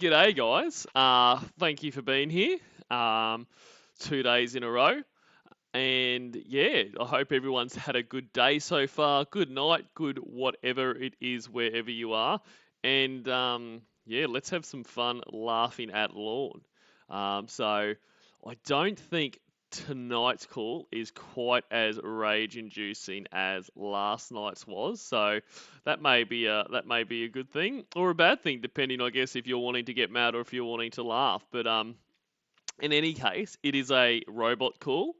G'day, guys. Thank you for being here. 2 days in a row. And yeah, I hope everyone's had a good day so far. Good night, good whatever it is, wherever you are. And yeah, let's have some fun laughing at Lorne. So I don't think tonight's call is quite as rage-inducing as last night's was. So that may be a good thing or a bad thing, depending, I guess, if you're wanting to get mad or if you're wanting to laugh. But in any case, it is a robot call.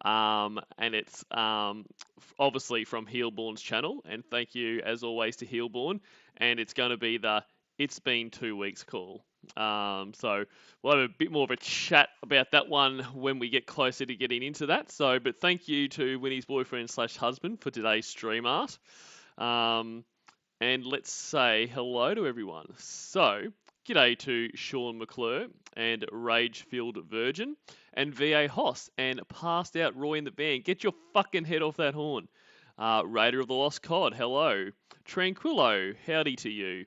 And it's obviously from Heelborn's channel, and thank you as always to Heelborn. And it's going to be the "It's Been 2 weeks" call. So we'll have a bit more of a chat about that one when we get closer to getting into that. So, but thank you to Winnie's boyfriend/husband for today's stream art. And let's say hello to everyone. So, g'day to Sean McClure and Rage-Filled Virgin and VA Hoss and Passed Out Roy in the band. Get your fucking head off that horn. Raider of the Lost Cod, hello. Tranquillo, howdy to you.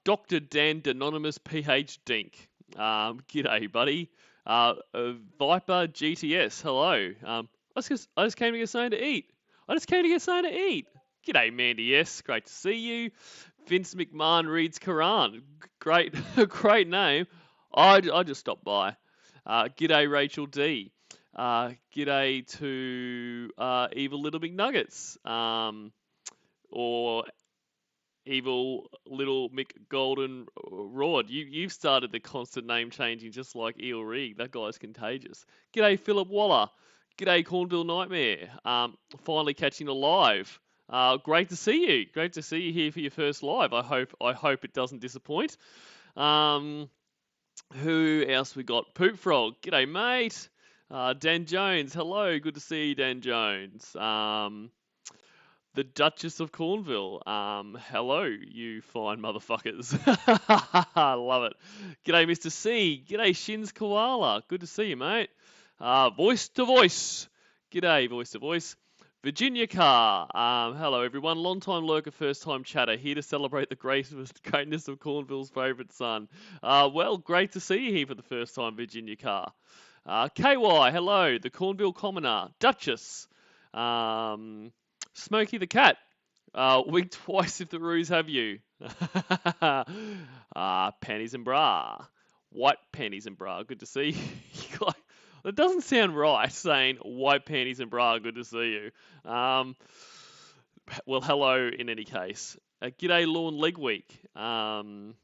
Dr. Dan Anonymous PH Dink, g'day buddy. Viper GTS, hello. I just came to get something to eat. G'day Mandy S, great to see you. Vince McMahon reads Quran, great, great name. I just stopped by. G'day Rachel D. G'day to Evil Little McNuggets, or Evil Little McGolden Rod. You've started the constant name changing just like Eel Reed. That guy's contagious. G'day Philip Waller. G'day Cornville Nightmare. Finally catching a live. Great to see you. Great to see you here for your first live. I hope it doesn't disappoint. Who else we got? Poop Frog. G'day, mate. Dan Jones. Hello. Good to see you, Dan Jones. The Duchess of Cornville. Hello, you fine motherfuckers. I love it. G'day, Mr. C. G'day, Shins Koala. Good to see you, mate. Voice to Voice. G'day, Voice to Voice. Virginia Carr. Hello, everyone. Long-time lurker, first-time chatter. Here to celebrate the greatness of Cornville's favourite son. Well, great to see you here for the first time, Virginia Carr. KY. Hello. The Cornville Commoner. Duchess. Smokey the Cat. Wig twice if the ruse have you. Panties and bra. White panties and bra. Good to see you. It doesn't sound right saying white panties and bra. Good to see you. Well, hello in any case. G'day Lorne Leg Week. Who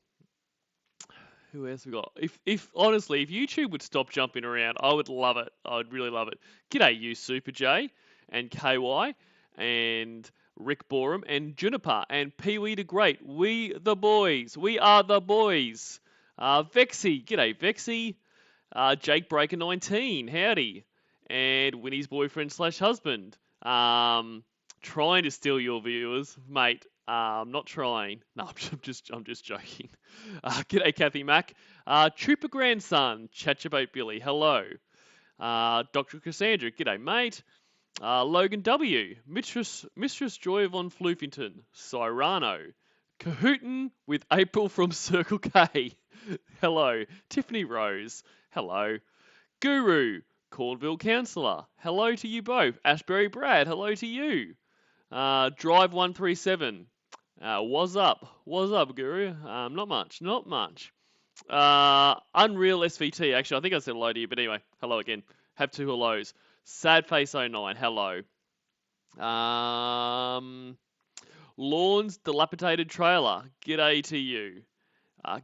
else we got? If honestly, if YouTube would stop jumping around, I would love it. I would really love it. G'day you Super J and KY and Rick Borum and Juniper and Pee Wee the Great. We the boys. We are the boys. Vexy. G'day Vexy. Jake Breaker 19. Howdy. And Winnie's boyfriend/husband. Trying to steal your viewers, mate. I'm not trying. No, I'm just joking. G'day Kathy Mack. Trooper Grandson. Chatchabout Billy. Hello. Dr. Cassandra. G'day mate. Logan W. Mistress Joy von Floofington. Cyrano. Cahootin with April from Circle K. Hello. Tiffany Rose. Hello. Guru. Cornville Counsellor. Hello to you both. Ashbury Brad. Hello to you. Drive 137. What's up? What's up, Guru? Not much. Unreal SVT. Actually, I think I said hello to you, but anyway, hello again. Have two hellos. Sadface09. Hello. Lorne's Dilapidated Trailer. G'day to you.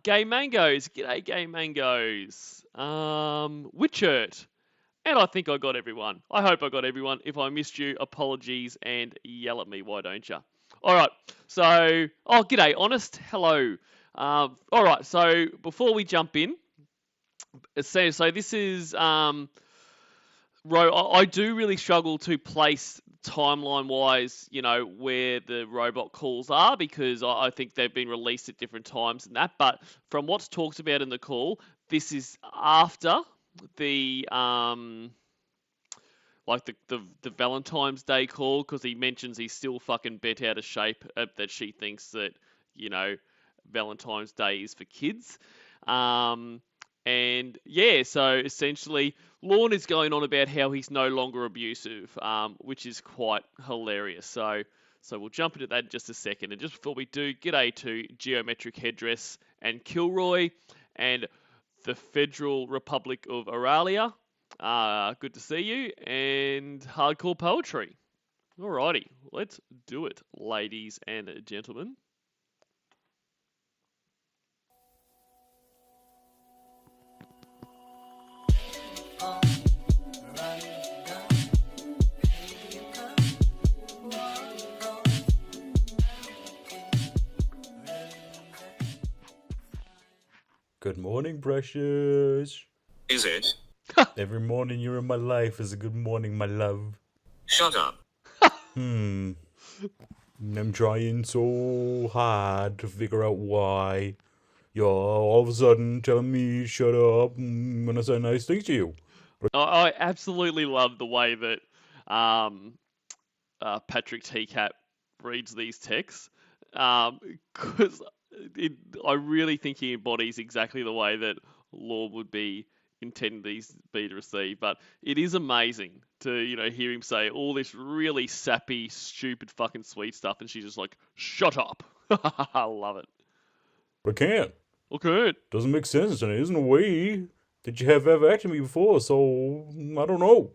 Gay Mangoes. G'day, Gay Mangoes. Witchert. And I think I got everyone. I hope I got everyone. If I missed you, apologies and yell at me. Why don't you? All right. So, g'day, Honest. Hello. All right. So before we jump in, so this is I do really struggle to place timeline-wise, where the robot calls are, because I think they've been released at different times and that. But from what's talked about in the call, this is after the the Valentine's Day call, because he mentions he's still fucking bent out of shape, that she thinks that Valentine's Day is for kids. And yeah, so essentially, Lorne is going on about how he's no longer abusive, which is quite hilarious. So we'll jump into that in just a second. And just before we do, g'day to Geometric Headdress and Kilroy and the Federal Republic of Australia. Good to see you. And Hardcore Poetry. Alrighty, let's do it, ladies and gentlemen. Good morning, precious. Is it? Every morning you're in my life is a good morning, my love. Shut up. I'm trying so hard to figure out why you're all of a sudden telling me shut up when I say nice things to you. I absolutely love the way that Patrick Teacat reads these texts, because I really think he embodies exactly the way that Lord would be intending these be to receive. But it is amazing to hear him say all this really sappy, stupid, fucking sweet stuff, and she's just like, "Shut up." I love it. But I can't. Okay. Doesn't make sense, and it isn't a way that you have ever acted to me before, so I don't know.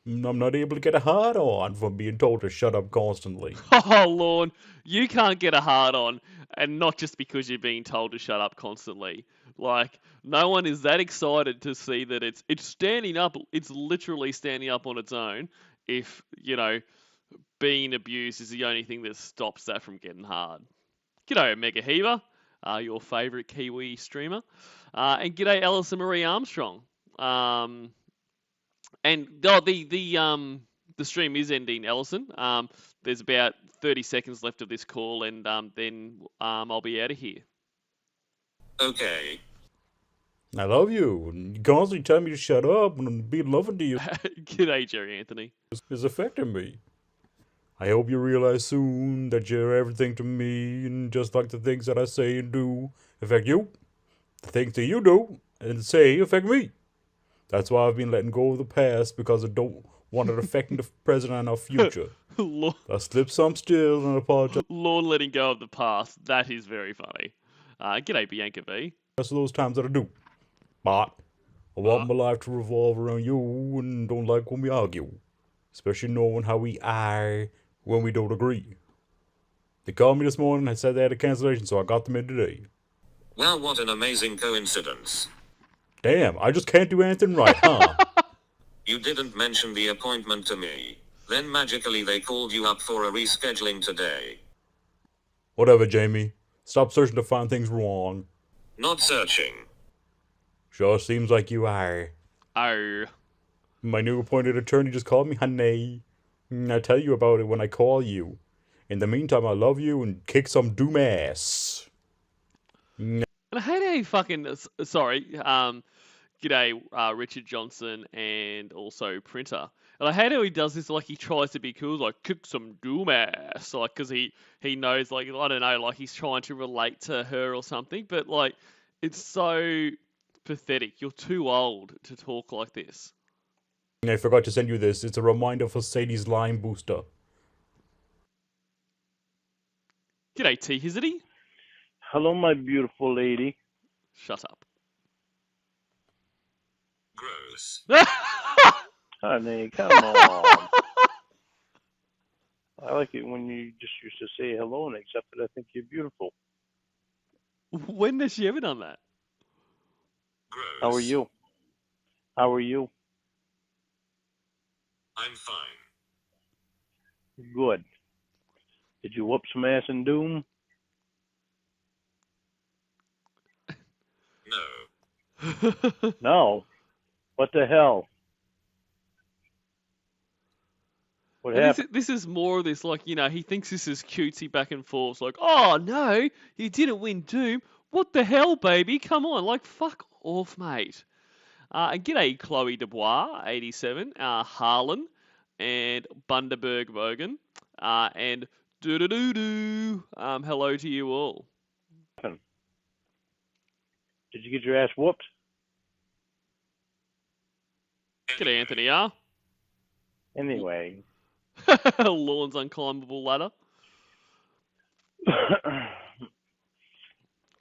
I'm not able to get a hard on from being told to shut up constantly. Oh, Lorne, you can't get a hard on, and not just because you're being told to shut up constantly. Like, no one is that excited to see that it's standing up. It's literally standing up on its own. If being abused is the only thing that stops that from getting hard. G'day, Omega Heaver, your favourite Kiwi streamer, and g'day, Alison Marie Armstrong. And the stream is ending, Ellison. There's about 30 seconds left of this call, and then I'll be out of here. Okay. I love you, and you constantly tell me to shut up and be loving to you. G'day, Jerry Anthony. Is affecting me. I hope you realize soon that you're everything to me, and just like the things that I say and do affect you, the things that you do and say affect me. That's why I've been letting go of the past, because I don't want it affecting the present and our future. I slipped some still and apologize. Lord letting go of the past. That is very funny. G'day, Bianca V. For those times that I do. But I want my life to revolve around you, and don't like when we argue. Especially knowing how we are when we don't agree. They called me this morning and said they had a cancellation, so I got them in today. Wow, what an amazing coincidence. Damn, I just can't do anything right, huh? You didn't mention the appointment to me. Then magically they called you up for a rescheduling today. Whatever, Jamie. Stop searching to find things wrong. Not searching. Sure seems like you are. Oh. My new appointed attorney just called me honey. I'll tell you about it when I call you. In the meantime, I love you and kick some doom ass. And I hate how he fucking... Sorry. G'day, Richard Johnson and also Printer. And I hate how he does this, like he tries to be cool, like, kick some doom ass. Like, because he knows, like, I don't know, like he's trying to relate to her or something. But, like, it's so pathetic. You're too old to talk like this. I forgot to send you this. It's a reminder for Sadie's line booster. G'day, T. Hizzity. Hello, my beautiful lady. Shut up. Gross. Honey, come on. I like it when you just used to say hello and accept it. I think you're beautiful. When has she ever done that? Gross. How are you? How are you? I'm fine. Good. Did you whoop some ass in Doom? No. No. What the hell? What happened? This is more of this, like, he thinks this is cutesy back and forth. Like, oh, no, you didn't win Doom. What the hell, baby? Come on. Like, fuck off, mate. And g'day, Chloe Dubois, 87, Harlan, and Bundaberg Bogan, and doo-doo-doo-doo. Hello to you all. happened? Did you get your ass whooped? G'day, Anthony R. Anyway. Lorne's unclimbable ladder.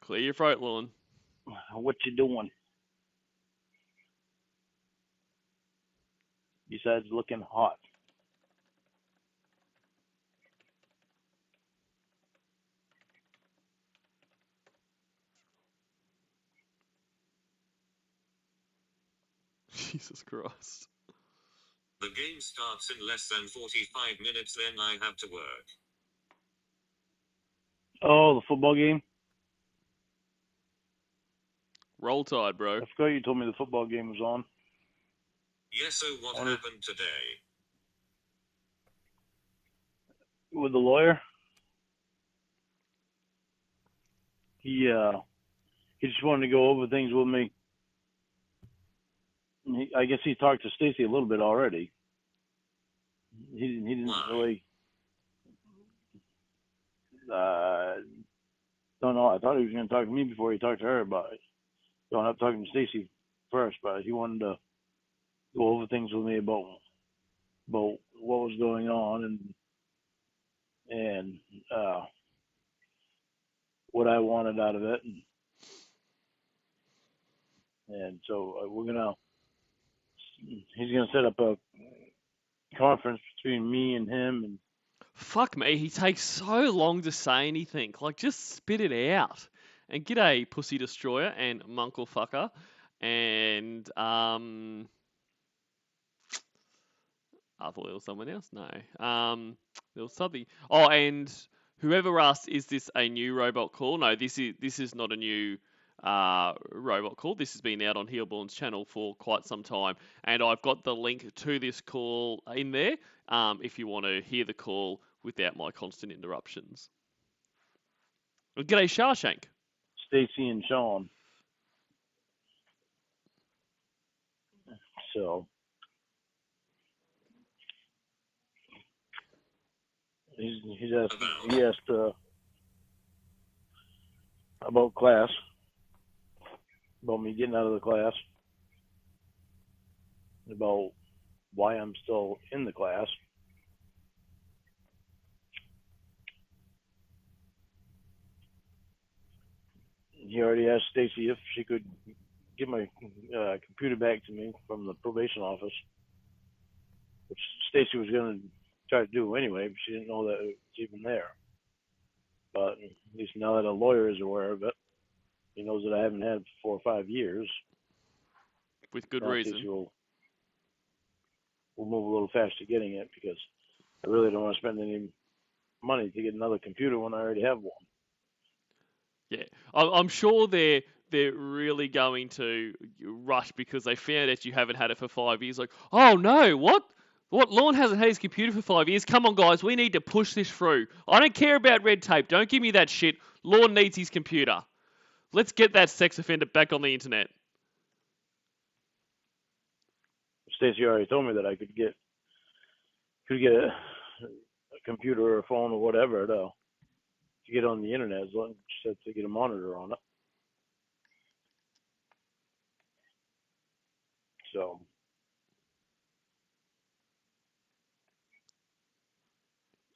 Clear your throat, Lorne. What you doing? Besides looking hot. Jesus Christ. The game starts in less than 45 minutes, then I have to work. Oh, the football game? Roll Tide, bro. I forgot you told me the football game was on. Yes, so what happened today? With the lawyer? He just wanted to go over things with me. I guess he talked to Stacy a little bit already. He didn't really. Don't know. I thought he was going to talk to me before he talked to her about it. Don't have talking to Stacy first, but he wanted to go over things with me about what was going on and what I wanted out of it, and so he's gonna set up a conference between me and him. And fuck me, he takes so long to say anything. Like, just spit it out. And g'day, Pussy Destroyer and Munkle Fucker. And, I thought there was someone else. No. There was something. Oh, and whoever asked, is this a new robot call? No, this is not a new robot call. This has been out on Heelborn's channel for quite some time, and I've got the link to this call in there if you want to hear the call without my constant interruptions. G'day, Shawshank. Stacy and Sean. So he asked about class, about me getting out of the class, about why I'm still in the class. He already asked Stacy if she could get my computer back to me from the probation office, which Stacy was going to try to do anyway, but she didn't know that it was even there. But at least now that a lawyer is aware of it, he knows that I haven't had it for 4 or 5 years. With good now reason. Stacy will move a little faster getting it, because I really don't want to spend any money to get another computer when I already have one. Yeah, I'm sure they're really going to rush because they found out you haven't had it for 5 years. Like, oh no, what? What? Lorne hasn't had his computer for 5 years. Come on, guys, we need to push this through. I don't care about red tape. Don't give me that shit. Lorne needs his computer. Let's get that sex offender back on the internet. Stacy already told me that I could get a computer or a phone or whatever to get on the internet, as long as she said to get a monitor on it. So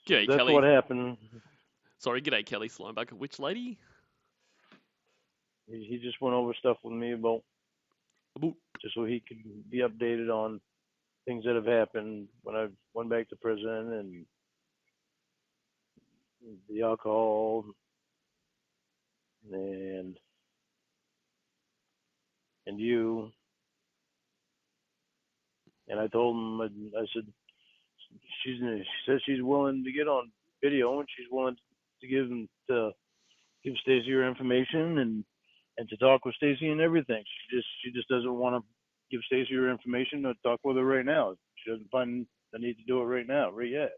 G'day, that's Kelly. what happened. Sorry, g'day, Kelly Slimebucket. Which lady? He just went over stuff with me about just so he could be updated on things that have happened when I went back to prison, and the alcohol and you. And I told him, I said, she says she's willing to get on video, and she's willing to give Stacy her information and to talk with Stacy and everything. She just doesn't want to give Stacy her information or talk with her right now. She doesn't find the need to do it right now, right yet.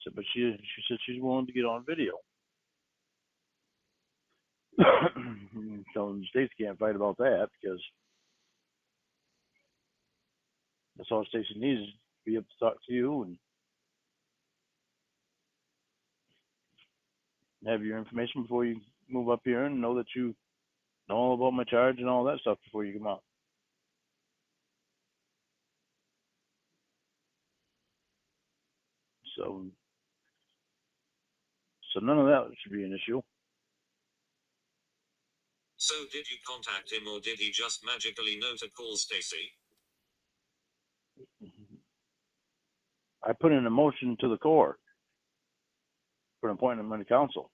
So, but she said she's willing to get on video. So Stacy can't fight about that, because that's all Stacy needs, is to be able to talk to you and have your information before you move up here and know that you know all about my charge and all that stuff before you come out. So none of that should be an issue. So did you contact him or did he just magically know to call Stacy? I put in a motion to the court for an appointment to counsel.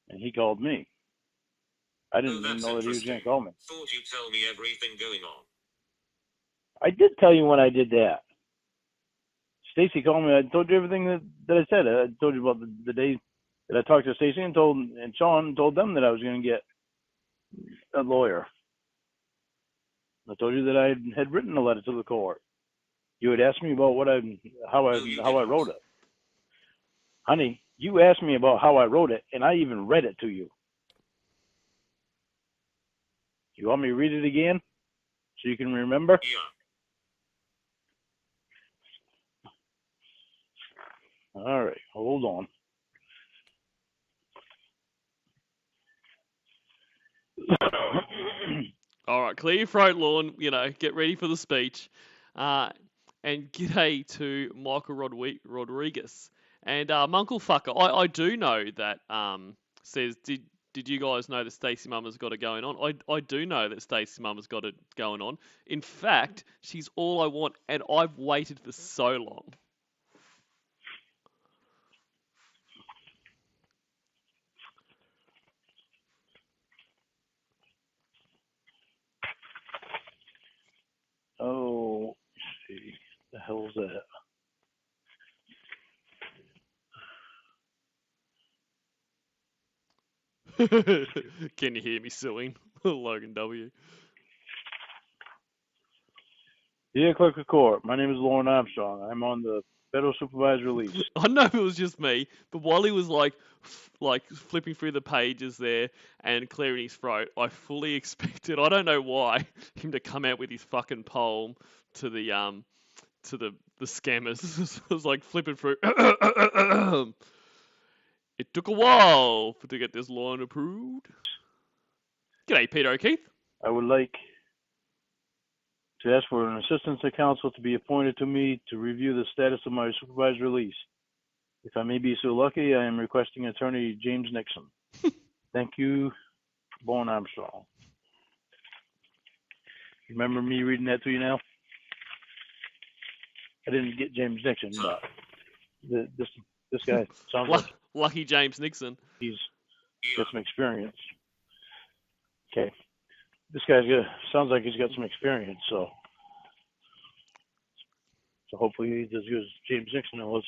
And he called me. I didn't even know that he was going to call me. Thought you'd tell me everything going on. I did tell you when I did that. Stacy called me. I told you everything that I said. I told you about the day that I talked to Stacy and Sean told them that I was going to get a lawyer. I told you that I had written a letter to the court. You had asked me about how I wrote it. Honey, you asked me about how I wrote it, and I even read it to you. You want me to read it again so you can remember? Yeah. All right, hold on. All right, clear your throat, Lorne. Get ready for the speech. And g'day to Michael Rodriguez. And Munklefucker, I do know that says, did you guys know that Stacey Mama's got it going on? I do know that Stacey Mama's got it going on. In fact, she's all I want, and I've waited for so long. Oh, let's see. The hell's that? Can you hear me suing Logan W? Dear Clerk of Court, my name is Lorne Armstrong. I'm on the federal supervised release. I know it was just me, but while he was like flipping through the pages there and clearing his throat, I fully expected, I don't know why, him to come out with his fucking poem to the scammers. It was like flipping through. It took a while to get this line approved. G'day, Peter O'Keefe. I would like to ask for an assistance to counsel to be appointed to me to review the status of my supervised release. If I may be so lucky, I am requesting attorney James Nixon. Thank you, Lorne Armstrong. Remember me reading that to you now? I didn't get James Nixon, but this guy sounds like Lucky James Nixon. He's got some experience. Okay. This guy sounds like he's got some experience, so hopefully he's as good as James Nixon was.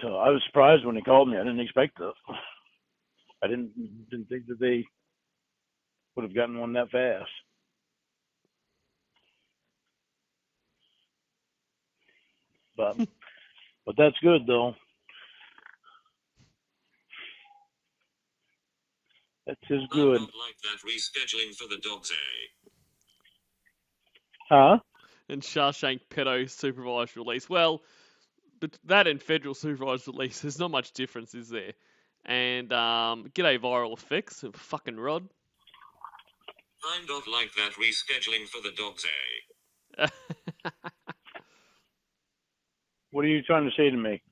So I was surprised when he called me. I didn't expect it. I didn't think that they would have gotten one that fast. But that's good though. That's just good. I don't like that rescheduling for the dogs, eh? Huh? And Shawshank pedo supervised release. Well, but that and federal supervised release, there's not much difference, is there? And g'day viral effects, fucking Rod. Kind of like that rescheduling for the dogs, eh? What are you trying to say to me?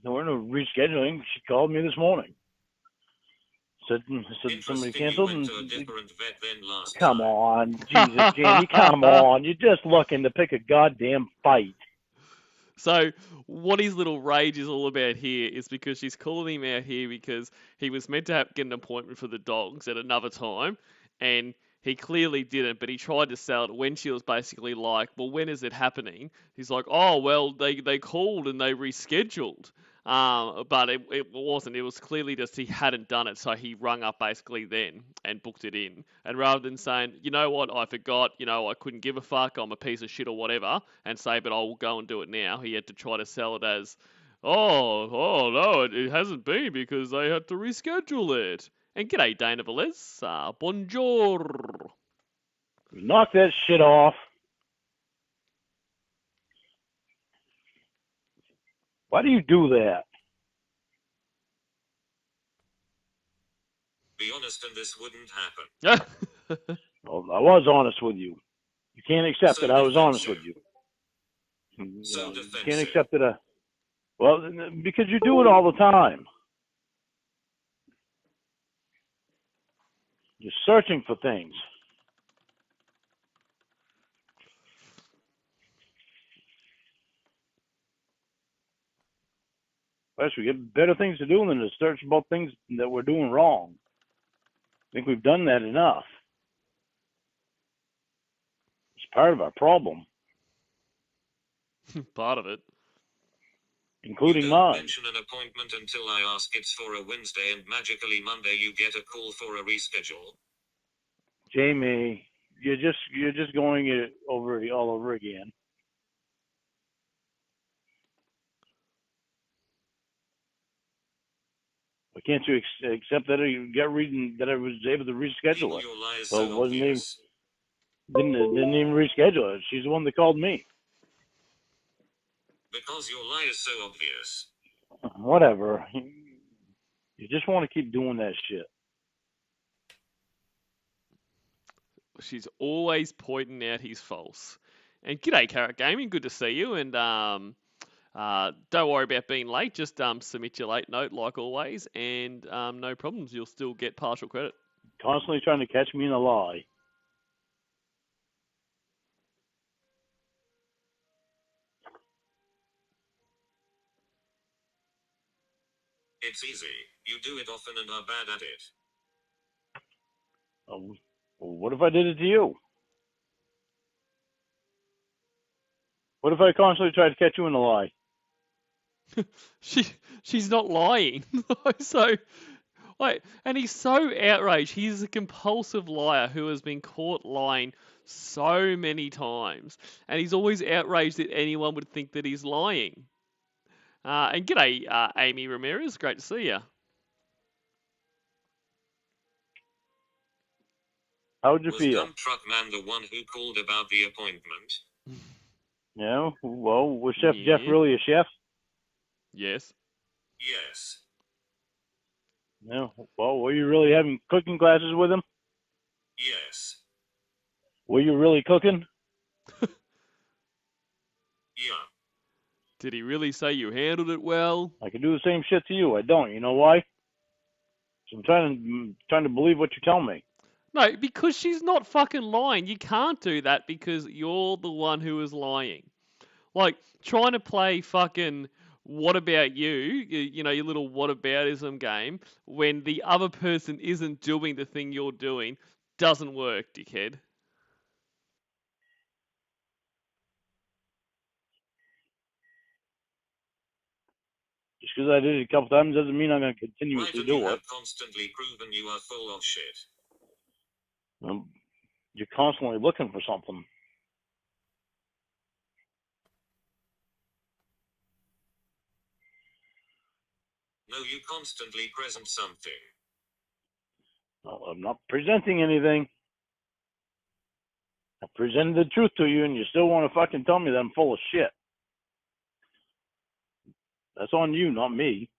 There were no rescheduling. She called me this morning. Said somebody canceled. You went to a different vet than last Come time. on, Jesus, Jamie, come on. You're just looking to pick a goddamn fight. So what his little rage is all about here is because she's calling him out here because he was meant to get an appointment for the dogs at another time, and he clearly didn't, but he tried to sell it when she was basically like, well, when is it happening? He's like, oh, well, they called and they rescheduled. But it wasn't. It was clearly just he hadn't done it, so he rung up basically then and booked it in. And rather than saying, you know what, I forgot, I couldn't give a fuck, I'm a piece of shit or whatever, and say, but I'll go and do it now, he had to try to sell it as, Oh no, it hasn't been because they had to reschedule it. And g'day, Dana Velez. Bonjour. Knock that shit off. Why do you do that? Be honest and this wouldn't happen. Well, I was honest with you. You can't accept So that I was honest defensive. with you. So You defensive. can't accept that. Well, because you do it all the time. You're searching for things. First, we get better things to do than to search about things that we're doing wrong. I think we've done that enough. It's part of our problem, Part of it. including You don't mine. mention an appointment until I ask. It's for a Wednesday and magically Monday you get a call for a reschedule. Jamie, you're just going it over all over again. Why can't you accept that you get reading that I was able to reschedule People, it? your lie is So so it wasn't even obvious. didn't even reschedule it. She's the one that called me. Because your lie is so obvious. Whatever. You just want to keep doing that shit. She's always pointing out his faults. And g'day, Carrot Gaming. Good to see you. And don't worry about being late. Just submit your late note like always, and no problems. You'll still get partial credit. Constantly trying to catch me in a lie. It's easy. You do it often and are bad at it. Well, what if I did it to you? What if I constantly tried to catch you in a lie? She's not lying. So, like, and he's so outraged. He's a compulsive liar who has been caught lying so many times, and he's always outraged that anyone would think that he's lying. And g'day, Amy Ramirez. Great to see you. How would you Was feel? Dump Truck Man the one who called about the appointment? Yeah. Well, was Chef Yeah. Jeff really a chef? Yes. Yes. Yeah. Well, were you really having cooking classes with him? Yes. Were you really cooking? Yeah. Did he really say you handled it well? I can do the same shit to you. I don't. You know why? So I'm trying to believe what you tell me. No, because she's not fucking lying. You can't do that because you're the one who is lying. Like, trying to play fucking what about you know, your little whataboutism game, when the other person isn't doing the thing you're doing, doesn't work, dickhead. Just because I did it a couple times doesn't mean I'm going to Why continuously do you do it. have constantly proven you are full of shit? You're constantly looking for something. No, you constantly present something. No, I'm not presenting anything. I presented the truth to you, and you still want to fucking tell me that I'm full of shit. That's on you, not me.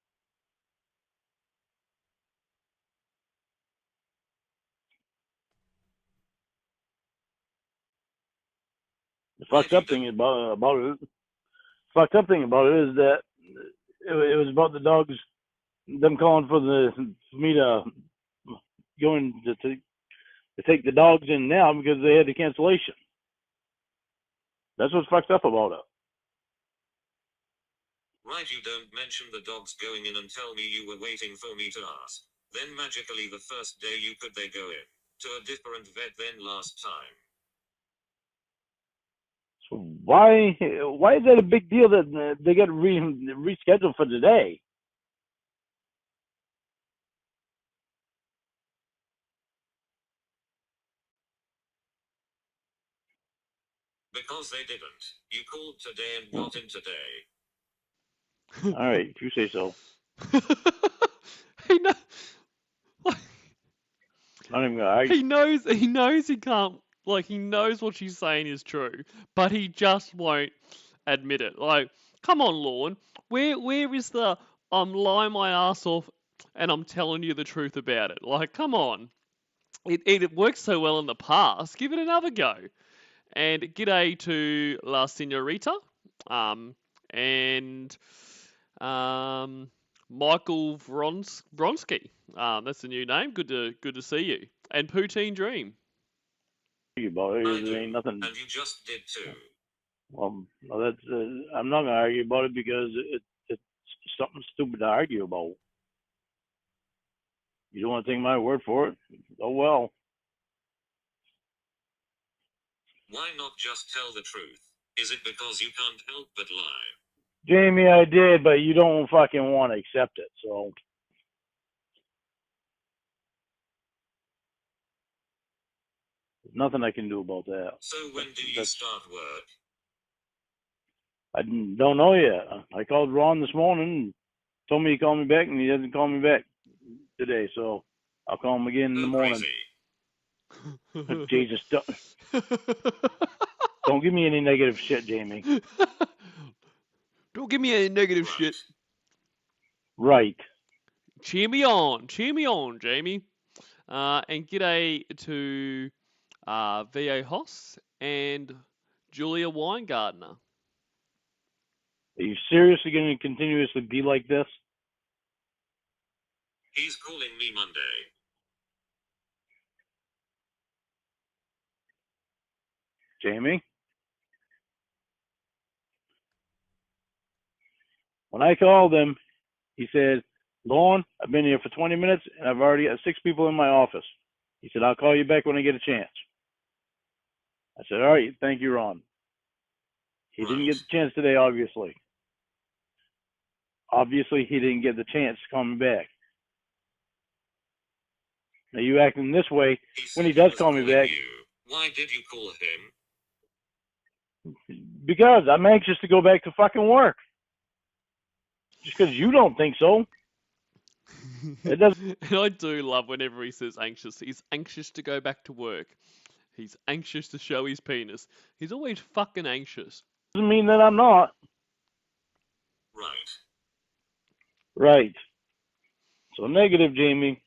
The fucked up thing about it is that it was about the dogs, them calling for me to go in to take the dogs in now because they had the cancellation. That's what's fucked up about it. Right, you don't mention the dogs going in and tell me you were waiting for me to ask. Then magically the first day they go in to a different vet than last time. So why is that a big deal that they get rescheduled for today? Because they didn't. You called today and got in today. All right, if you say so. he know, Not even gonna argue. he knows he can't, like, he knows what she's saying is true, but he just won't admit it. Like, come on, Lorne, where is the I'm lying my ass off and I'm telling you the truth about it? Like, come on. It worked so well in the past. Give it another go. And g'day to La Senorita, and Michael Vronsky. That's the new name. Good to see you. And Poutine Dream. Argue about it. I There do, ain't nothing. and you just did too. Well, that's. I'm not gonna argue about it because it's something stupid to argue about. You don't want to take my word for it? Oh well. Why not just tell the truth? Is it because you can't help but lie? Jamie, I did, but you don't fucking want to accept it, so. There's nothing I can do about that. So when do you start work? I don't know yet. I called Ron this morning and told me he called me back, and he hasn't called me back today, so I'll call him again in the morning. Crazy. Jesus, don't give me any negative shit, Jamie. Don't give me any negative Right. shit. Right. Cheer me on, Jamie. And g'day to V.A. Hoss and Julia Weingartner. Are you seriously going to continuously be like this? He's calling me Monday. Jamie? When I called him, he said, Lorne, I've been here for 20 minutes and I've already got 6 people in my office. He said, I'll call you back when I get a chance. I said, all right, thank you, Ron. He didn't get the chance today, obviously. Obviously, he didn't get the chance to call me back. Now, you acting this way when he does call me back. You. Why did you call him? Because I'm anxious to go back to fucking work. Just because you don't think so. It doesn't. And I do love whenever he says anxious. He's anxious to go back to work. He's anxious to show his penis. He's always fucking anxious. Doesn't mean that I'm not. Right. Right. So negative, Jamie.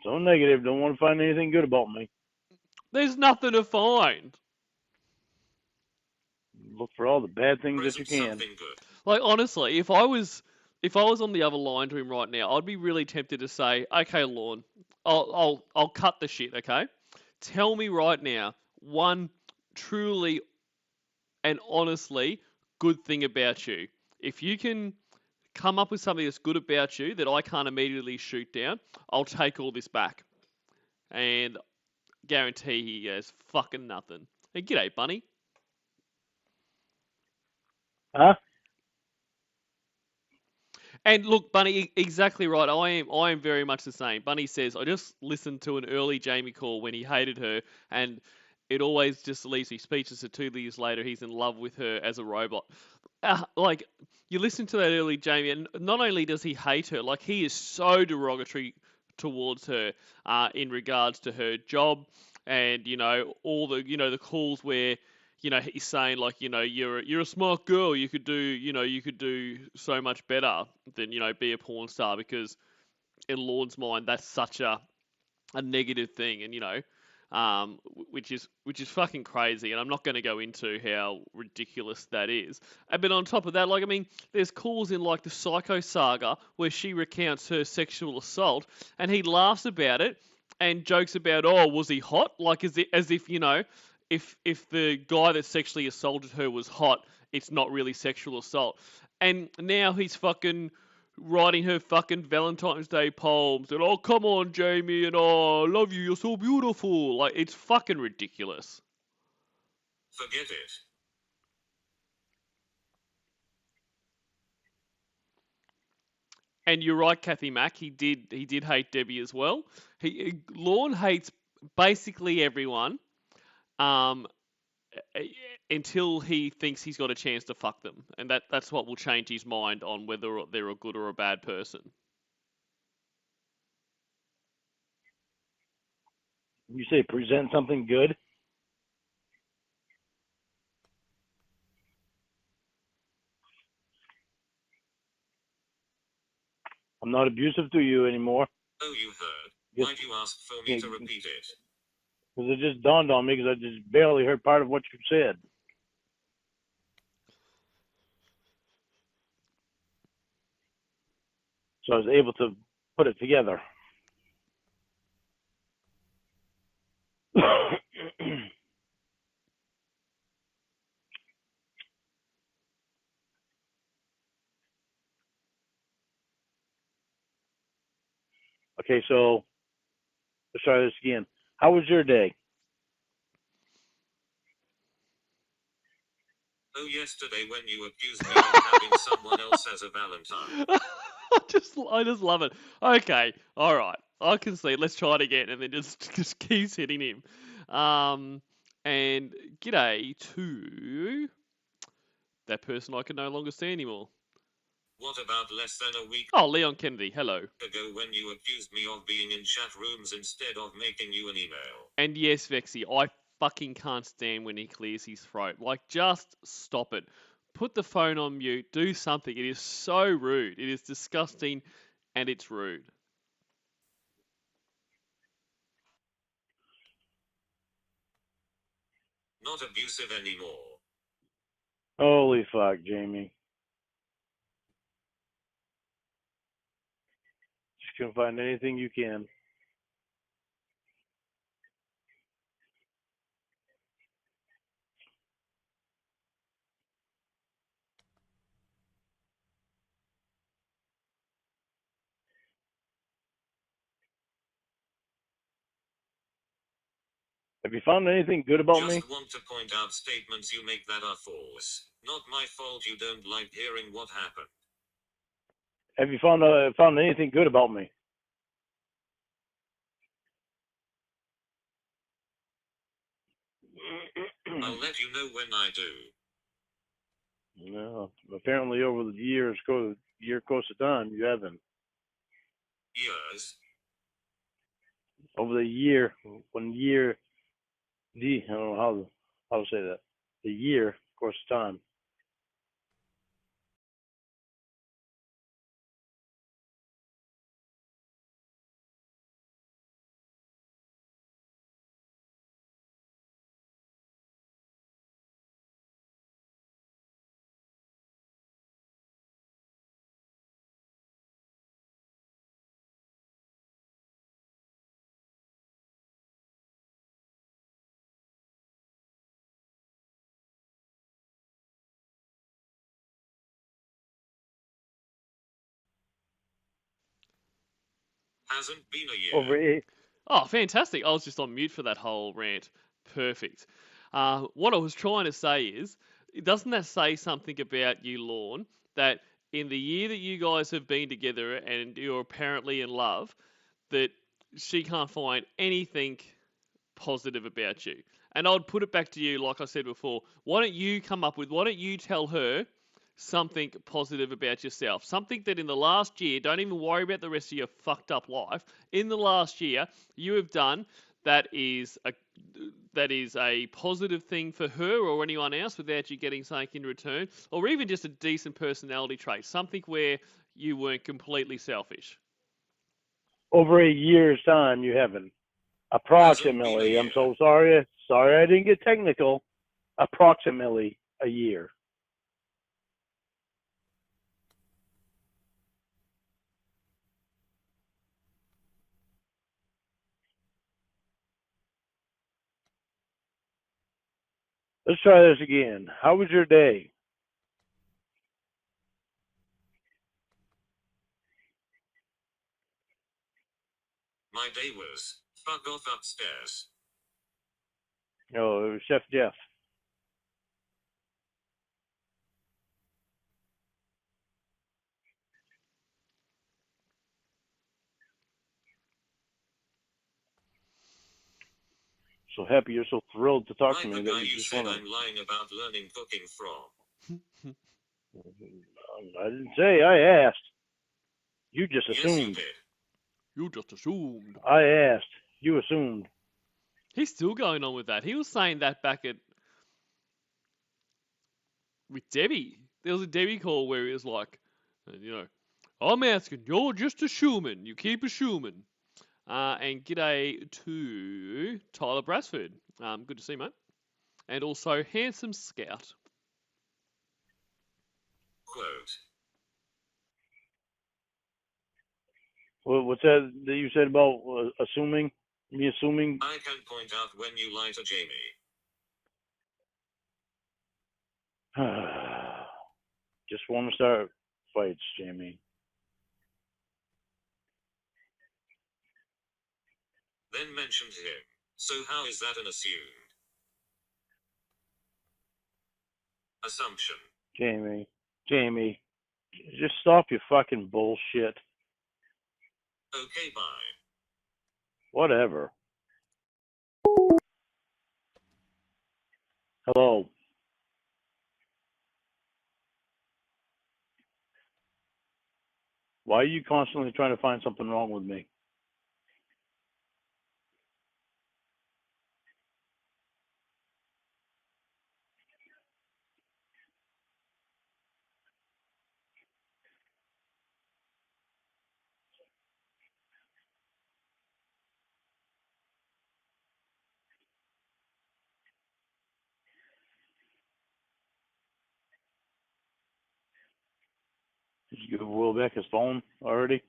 So negative. Don't want to find anything good about me. There's nothing to find. Look for all the bad things that you can. Something good. Like, honestly, if I was on the other line to him right now, I'd be really tempted to say, okay, Lorne, I'll cut the shit, okay? Tell me right now one truly and honestly good thing about you. If you can come up with something that's good about you that I can't immediately shoot down, I'll take all this back. And guarantee he has fucking nothing. Hey, g'day, Bunny. Huh? And look, Bunny, exactly right. I am very much the same. Bunny says, I just listened to an early Jamie call when he hated her, and it always just leaves me speechless that 2 years later he's in love with her as a robot. Like, you listen to that early Jamie, and not only does he hate her, like, he is so derogatory towards her in regards to her job, and, you know, all the, you know, the calls where, you know, he's saying, like, you know, you're a smart girl, you could do so much better than, you know, be a porn star, because in Lorne's mind that's such a negative thing, and, you know, which is fucking crazy, and I'm not going to go into how ridiculous that is. But on top of that, like, I mean, there's calls in, like, the Psycho Saga where she recounts her sexual assault, and he laughs about it and jokes about, oh, was he hot? Like, as if, you know, if the guy that sexually assaulted her was hot, it's not really sexual assault. And now he's fucking writing her fucking Valentine's Day poems and, oh, come on, Jamie, and, oh, I love you, you're so beautiful. Like, it's fucking ridiculous. Forget it. And you're right, Kathy Mack, he did hate Debbie as well. Lorne hates basically everyone, until he thinks he's got a chance to fuck them, and that's what will change his mind on whether they're a good or a bad person. You say present something good? I'm not abusive to you anymore. Oh, you heard. Just, Why'd you ask for me to repeat it? Because it just dawned on me because I just barely heard part of what you said. So I was able to put it together. Okay, so let's try this again. How was your day? Oh, yesterday when you accused me of having someone else as a Valentine. I just love it. Okay, all right, I can see. Let's try it again, and then just keeps hitting him. And g'day to that person I can no longer see anymore. What about less than a week Oh, Leon Kennedy, hello. ago when you accused me of being in chat rooms instead of making you an email? And yes, Vexy, I fucking can't stand when he clears his throat. Like, just stop it. Put the phone on mute. Do something. It is so rude. It is disgusting, and it's rude. Not abusive anymore. Holy fuck, Jamie. Just gonna find anything you can. Have you found anything good about me? Just want to point out statements you make that are false. Not my fault you don't like hearing what happened. Have you found anything good about me? I'll let you know when I do. No, apparently over the year course of time, you haven't. Years? Over the year, I don't know how to say that. The year course of time. Hasn't been a year. Over 8. Oh, fantastic. I was just on mute for that whole rant. Perfect. What I was trying to say is, doesn't that say something about you, Lorne, that in the year that you guys have been together and you're apparently in love, that she can't find anything positive about you? And I'd put it back to you, like I said before, why don't you tell her something positive about yourself? Something that in the last year, don't even worry about the rest of your fucked up life. In the last year, you have done that is a positive thing for her or anyone else without you getting something in return, or even just a decent personality trait, something where you weren't completely selfish. Over a year's time, you haven't. Approximately. I'm so sorry. Sorry I didn't get technical. Approximately a year. Let's try this again. How was your day? My day was fuck off upstairs. Oh, it was Chef Jeff. so happy, you're so thrilled to talk to I'm me the that guy you you just said want to. I'm lying about learning cooking from. I didn't say. I asked. You just Yes, you assumed. did. You just assumed. I asked. You assumed. He's still going on with that. He was saying that back with Debbie. There was a Debbie call where he was like, I'm asking, you're just assuming. You keep assuming. And g'day to Tyler Brasford. Good to see you, mate. And also Handsome Scout. Quote. What's that you said about assuming? Me assuming? I can point out when you lie to Jamie. Just want to start fights, Jamie. Then mentioned him. So how is that an assumed assumption? Jamie, just stop your fucking bullshit. Okay, bye. Whatever. Hello. Why are you constantly trying to find something wrong with me? Did you give Will back his phone already?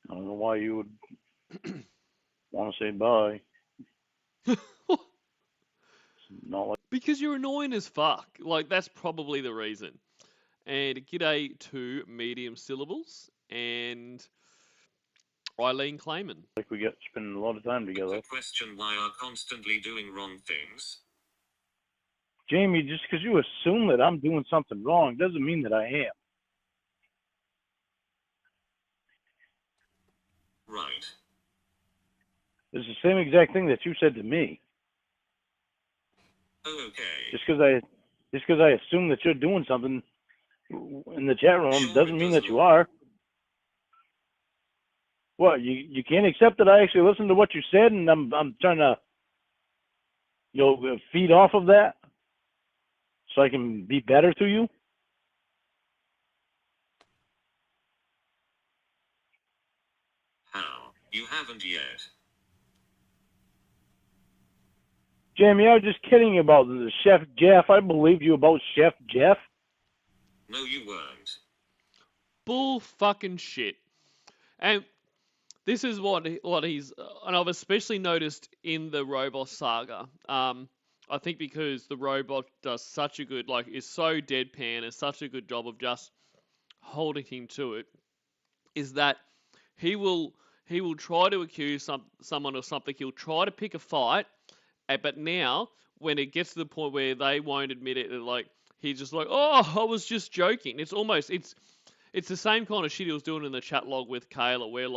I don't know why you would want to say bye. Not like Because you're annoying as fuck. Like, that's probably the reason. And g'day to Medium Syllables and Eileen Clayman. we get spending a lot of time together. The question why are constantly doing wrong things? Jamie, just because you assume that I'm doing something wrong doesn't mean that I am. Right. It's the same exact thing that you said to me. Oh, okay. Just because I assume that you're doing something in the chat room Sure, doesn't it mean does that you look. are. What, you can't accept that I actually listened to what you said and I'm trying to feed off of that so I can be better to you? How? You haven't yet. Jamie, I was just kidding about the Chef Jeff. I believed you about Chef Jeff. No, you weren't. Bull fucking shit. And this is what he's, and I've especially noticed in the robot saga. I think because the robot does such a good, is so deadpan and such a good job of just holding him to it, is that he will try to accuse someone of something. He'll try to pick a fight, but now when it gets to the point where they won't admit it, he's just like, oh, I was just joking. It's the same kind of shit he was doing in the chat log with Kayla, where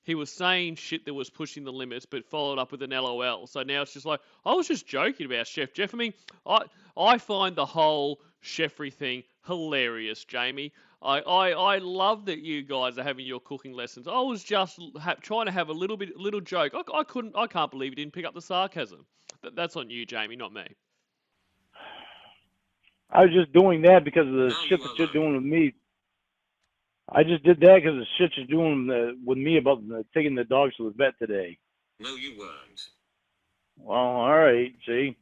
he was saying shit that was pushing the limits, but followed up with an LOL. So now it's just like, I was just joking about Chef Jeff. I mean, I find the whole Chefry thing hilarious, Jamie. I love that you guys are having your cooking lessons. I was just trying to have a little joke. I can't believe you didn't pick up the sarcasm. That's on you, Jamie, not me. I was just doing that because of the Now shit you that are you're lying. doing with me. I just did that because of the shit you're doing with me about taking the dogs to the vet today. No, you weren't. Well, all right, see?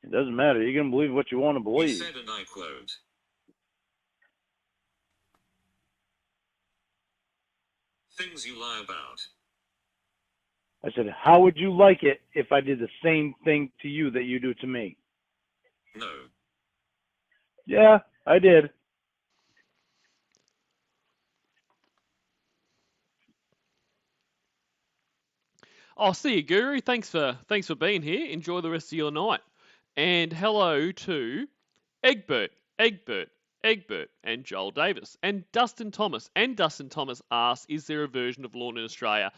It doesn't matter. You're going to believe what you want to You believe. said, and I quote, things you lie about. I said, how would you like it if I did the same thing to you that you do to me? No. Yeah, I did. Oh, see you, Guru. Thanks for being here. Enjoy the rest of your night. And hello to Egbert, and Joel Davis, and Dustin Thomas. And Dustin Thomas asks, "Is there a version of Lorne in Australia?"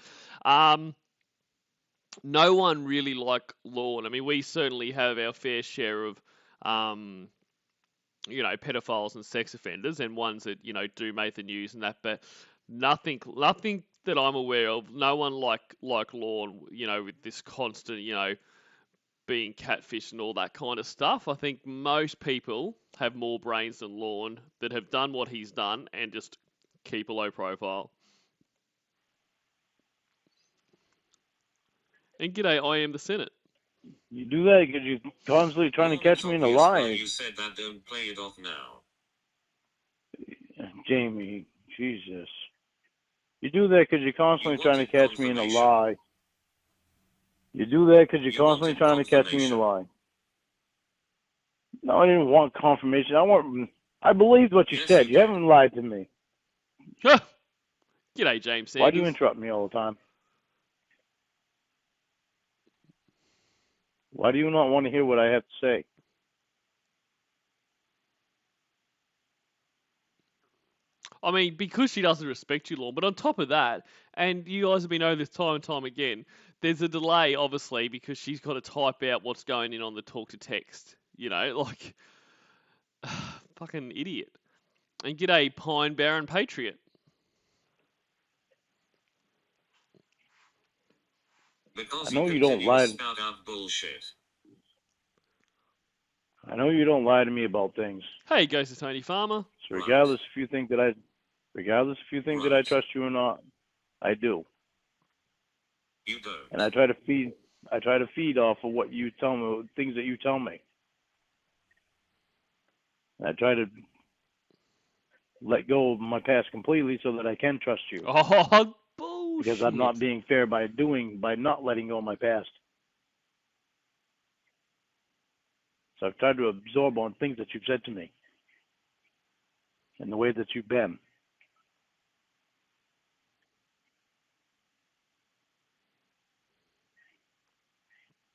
No one really like Lorne. I mean, we certainly have our fair share of, pedophiles and sex offenders, and ones that do make the news and that. But nothing that I'm aware of. No one like Lorne. With this constant, being catfished and all that kind of stuff. I think most people have more brains than Lorne that have done what he's done and just keep a low profile. And g'day, I am the Senate. You do that because you're constantly trying to catch me in a lie. You said that. Don't play it off now. Jamie, Jesus. You do that because you're constantly trying to catch me in a lie. You do that because you're constantly trying to catch me in a lie. No, I didn't want confirmation. I believed what you said. You haven't lied to me. G'day, James Sanders. Why do you interrupt me all the time? Why do you not want to hear what I have to say? I mean, because she doesn't respect you, Lorne. But on top of that, and you guys have been over this time and time again, there's a delay, obviously, because she's got to type out what's going in on the talk to text. Fucking idiot. And g'day, Pine Baron Patriot. Because I know you don't lie. I know you don't lie to me about things. Hey, goes to Tony Farmer. So regardless if you think that I trust you or not, I do. You don't. And I try to feed off of what you tell me, things that you tell me. And I try to let go of my past completely so that I can trust you. Oh, bullshit. Because I'm not being fair by not letting go of my past. So I've tried to absorb on things that you've said to me and the way that you've been.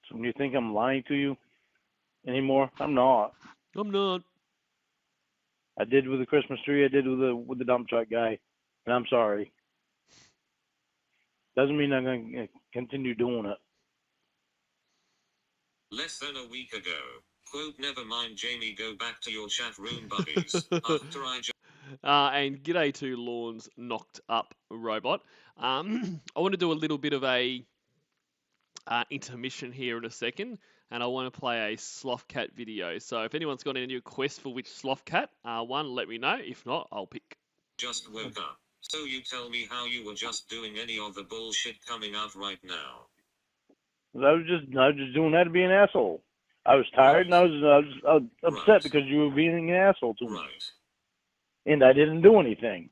So when you think I'm lying to you anymore, I'm not. I'm not. I did with the Christmas tree. I did with the dump truck guy, and I'm sorry. Doesn't mean I'm going to continue doing it. Less than a week ago. Quote, never mind, Jamie, go back to your chat room, buddies. After I and g'day to Lorne's knocked up robot. I want to do a little bit of a intermission here in a second, and I want to play a Sloth Cat video. So if anyone's got any requests for which Sloth Cat one, let me know. If not, I'll pick. Just woke up. So you tell me how you were just doing any of the bullshit coming out right now. I was just doing that to be an asshole. I was tired and I was upset because you were being an asshole to me. Right. And I didn't do anything.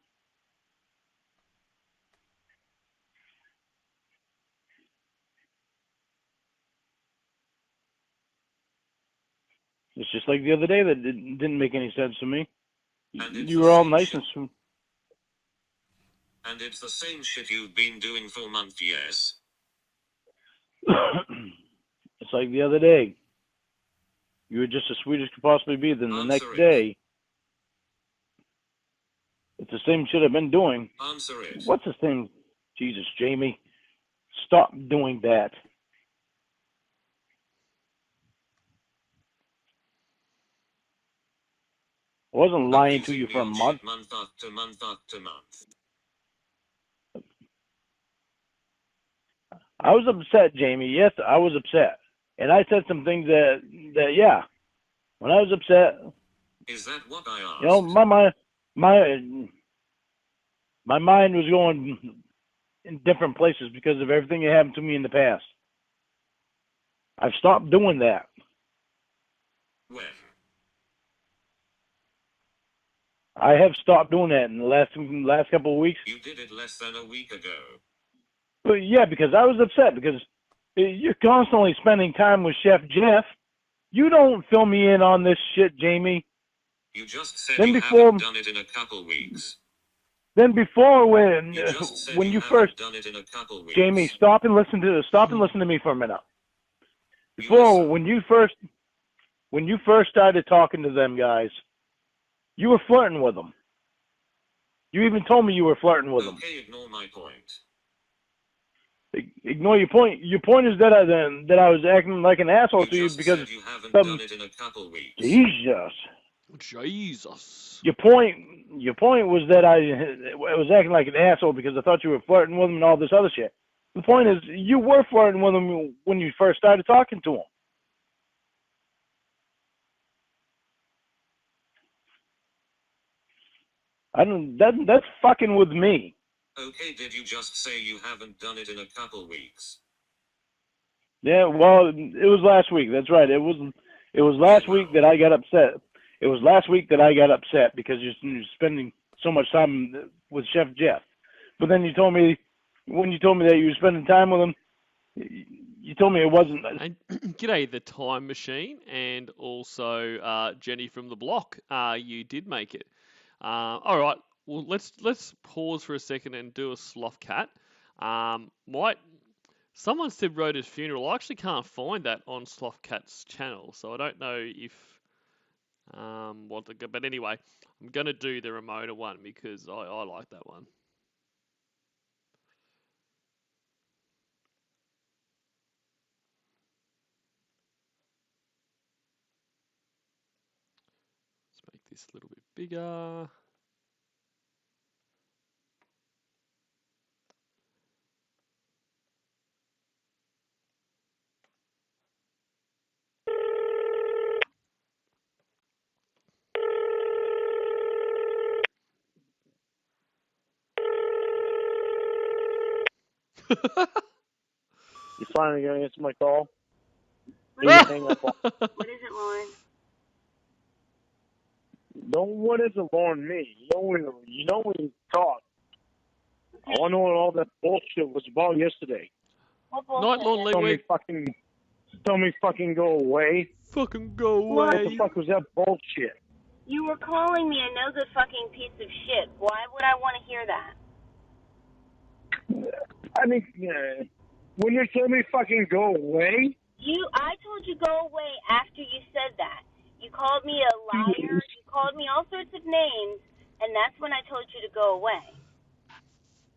It's just like the other day that didn't make any sense to me. You were all nice and sweet. And it's the same shit you've been doing for months, yes. It's like the other day. You were just as sweet as could possibly be. Then the next day, it's the same shit I've been doing. Answer it. What's the same? Jesus, Jamie. Stop doing that. I wasn't lying to you for a month. Month after month after month. I was upset, Jamie. Yes, I was upset. And I said some things that yeah, when I was upset. Is that what I asked? You know, my mind was going in different places because of everything that happened to me in the past. I've stopped doing that. When? I have stopped doing that in the last couple of weeks. You did it less than a week ago. But yeah, because I was upset because you're constantly spending time with Chef Jeff. You don't fill me in on this shit, Jamie. You just said then you before, haven't done it in a couple weeks. Then before when You just said when you you haven't first, done it in a couple weeks. Jamie, stop and listen to me for a minute. You Before listen. when you first started talking to them guys, you were flirting with them. You even told me you were flirting with them. Okay, ignore my point. Ignore your point. Your point is that I was acting like an asshole You to you just because said you haven't some done it in a couple weeks. Jesus. Jesus. Your point was that I was acting like an asshole because I thought you were flirting with him and all this other shit. The point is, you were flirting with him when you first started talking to him. That's fucking with me. Okay, did you just say you haven't done it in a couple weeks? Yeah, well, it was last week. That's right. It was last week that I got upset. It was last week that I got upset because you're spending so much time with Chef Jeff. But then you told me, when you told me that you were spending time with him, you told me it wasn't. And g'day, the time machine, and also Jenny from the block. You did make it. All right. Well, let's pause for a second and do a sloth cat. Someone said Rhoda's funeral. I actually can't find that on Sloth Cat's channel, so I don't know if what to go. But anyway, I'm gonna do the Ramona one because I like that one. Let's make this a little bit bigger. You finally gonna answer my call? What is it, Lorne? What is it, Lorne? Me? You know when you talk. I want to know what all that bullshit was about yesterday. What Night, Lorne bullshit? Leeway. Tell me fucking go away. Fucking go What away. What the fuck was that bullshit? You were calling me a no good fucking piece of shit. Why would I want to hear that? I mean, when you tell me fucking go away, I told you go away after you said that. You called me a liar. You called me all sorts of names, and that's when I told you to go away.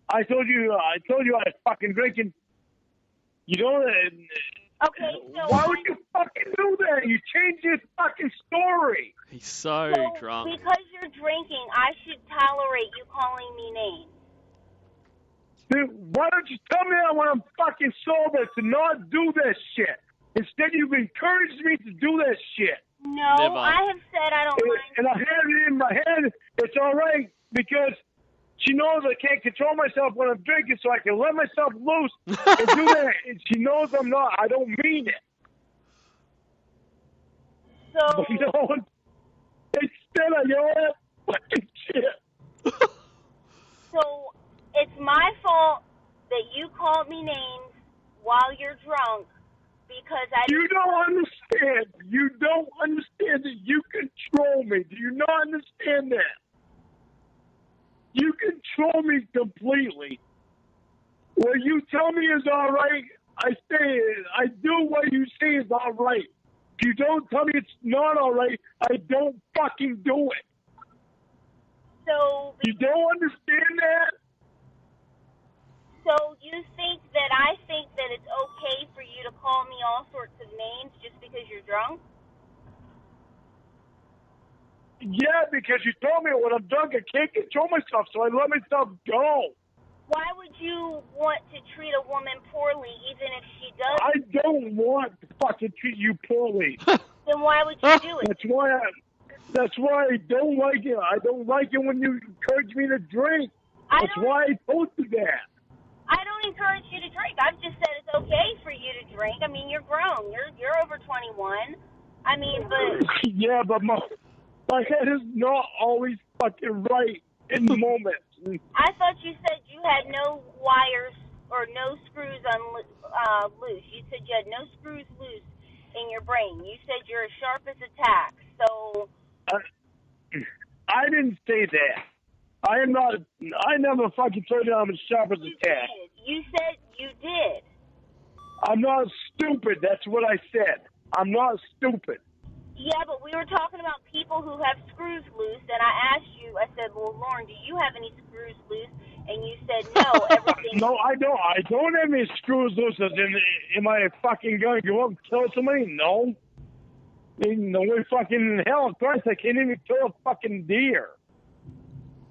I told you I fucking drinking. You know that. Okay, so Why would you fucking do that? You changed your fucking story. He's so drunk. Because you're drinking, I should tolerate you calling me names. Dude, why don't you tell me that when I'm fucking sober to not do that shit? Instead, you've encouraged me to do that shit. No, Never. I have said I don't mind. And I had it in my head. It's all right because she knows I can't control myself when I'm drinking, so I can let myself loose and do that. And she knows I don't mean it. So, But no, instead I yell at fucking shit. So it's my fault that you called me names while you're drunk because You don't understand. You don't understand that you control me. Do you not understand that? You control me completely. What you tell me is all right, I say it. I do what you say is all right. If you don't tell me it's not all right, I don't fucking do it. So You don't understand that? So you think that I think that it's okay for you to call me all sorts of names just because you're drunk? Yeah, because you told me when I'm drunk I can't control myself, so I let myself go. Why would you want to treat a woman poorly even if she does? I don't want to fucking treat you poorly. Then why would you do it? That's why I don't like it. I don't like it when you encourage me to drink. That's why I told you that. I don't encourage you to drink. I've just said it's okay for you to drink. I mean, you're grown. You're over 21. I mean, but yeah, but my head is not always fucking right in the moment. I thought you said you had no wires or no screws loose. You said you had no screws loose in your brain. You said you're as sharp as a tack. So I didn't say that. I am not. I never fucking told you I'm as sharp as a tack. You said you did. I'm not stupid. That's what I said. I'm not stupid. Yeah, but we were talking about people who have screws loose, and I asked you, I said, well, Lorne, do you have any screws loose? And you said, no, everything... No, I don't. I don't have any screws loose. Am I fucking going to go up and kill somebody? No. No way fucking in hell. Of course, I can't even kill a fucking deer.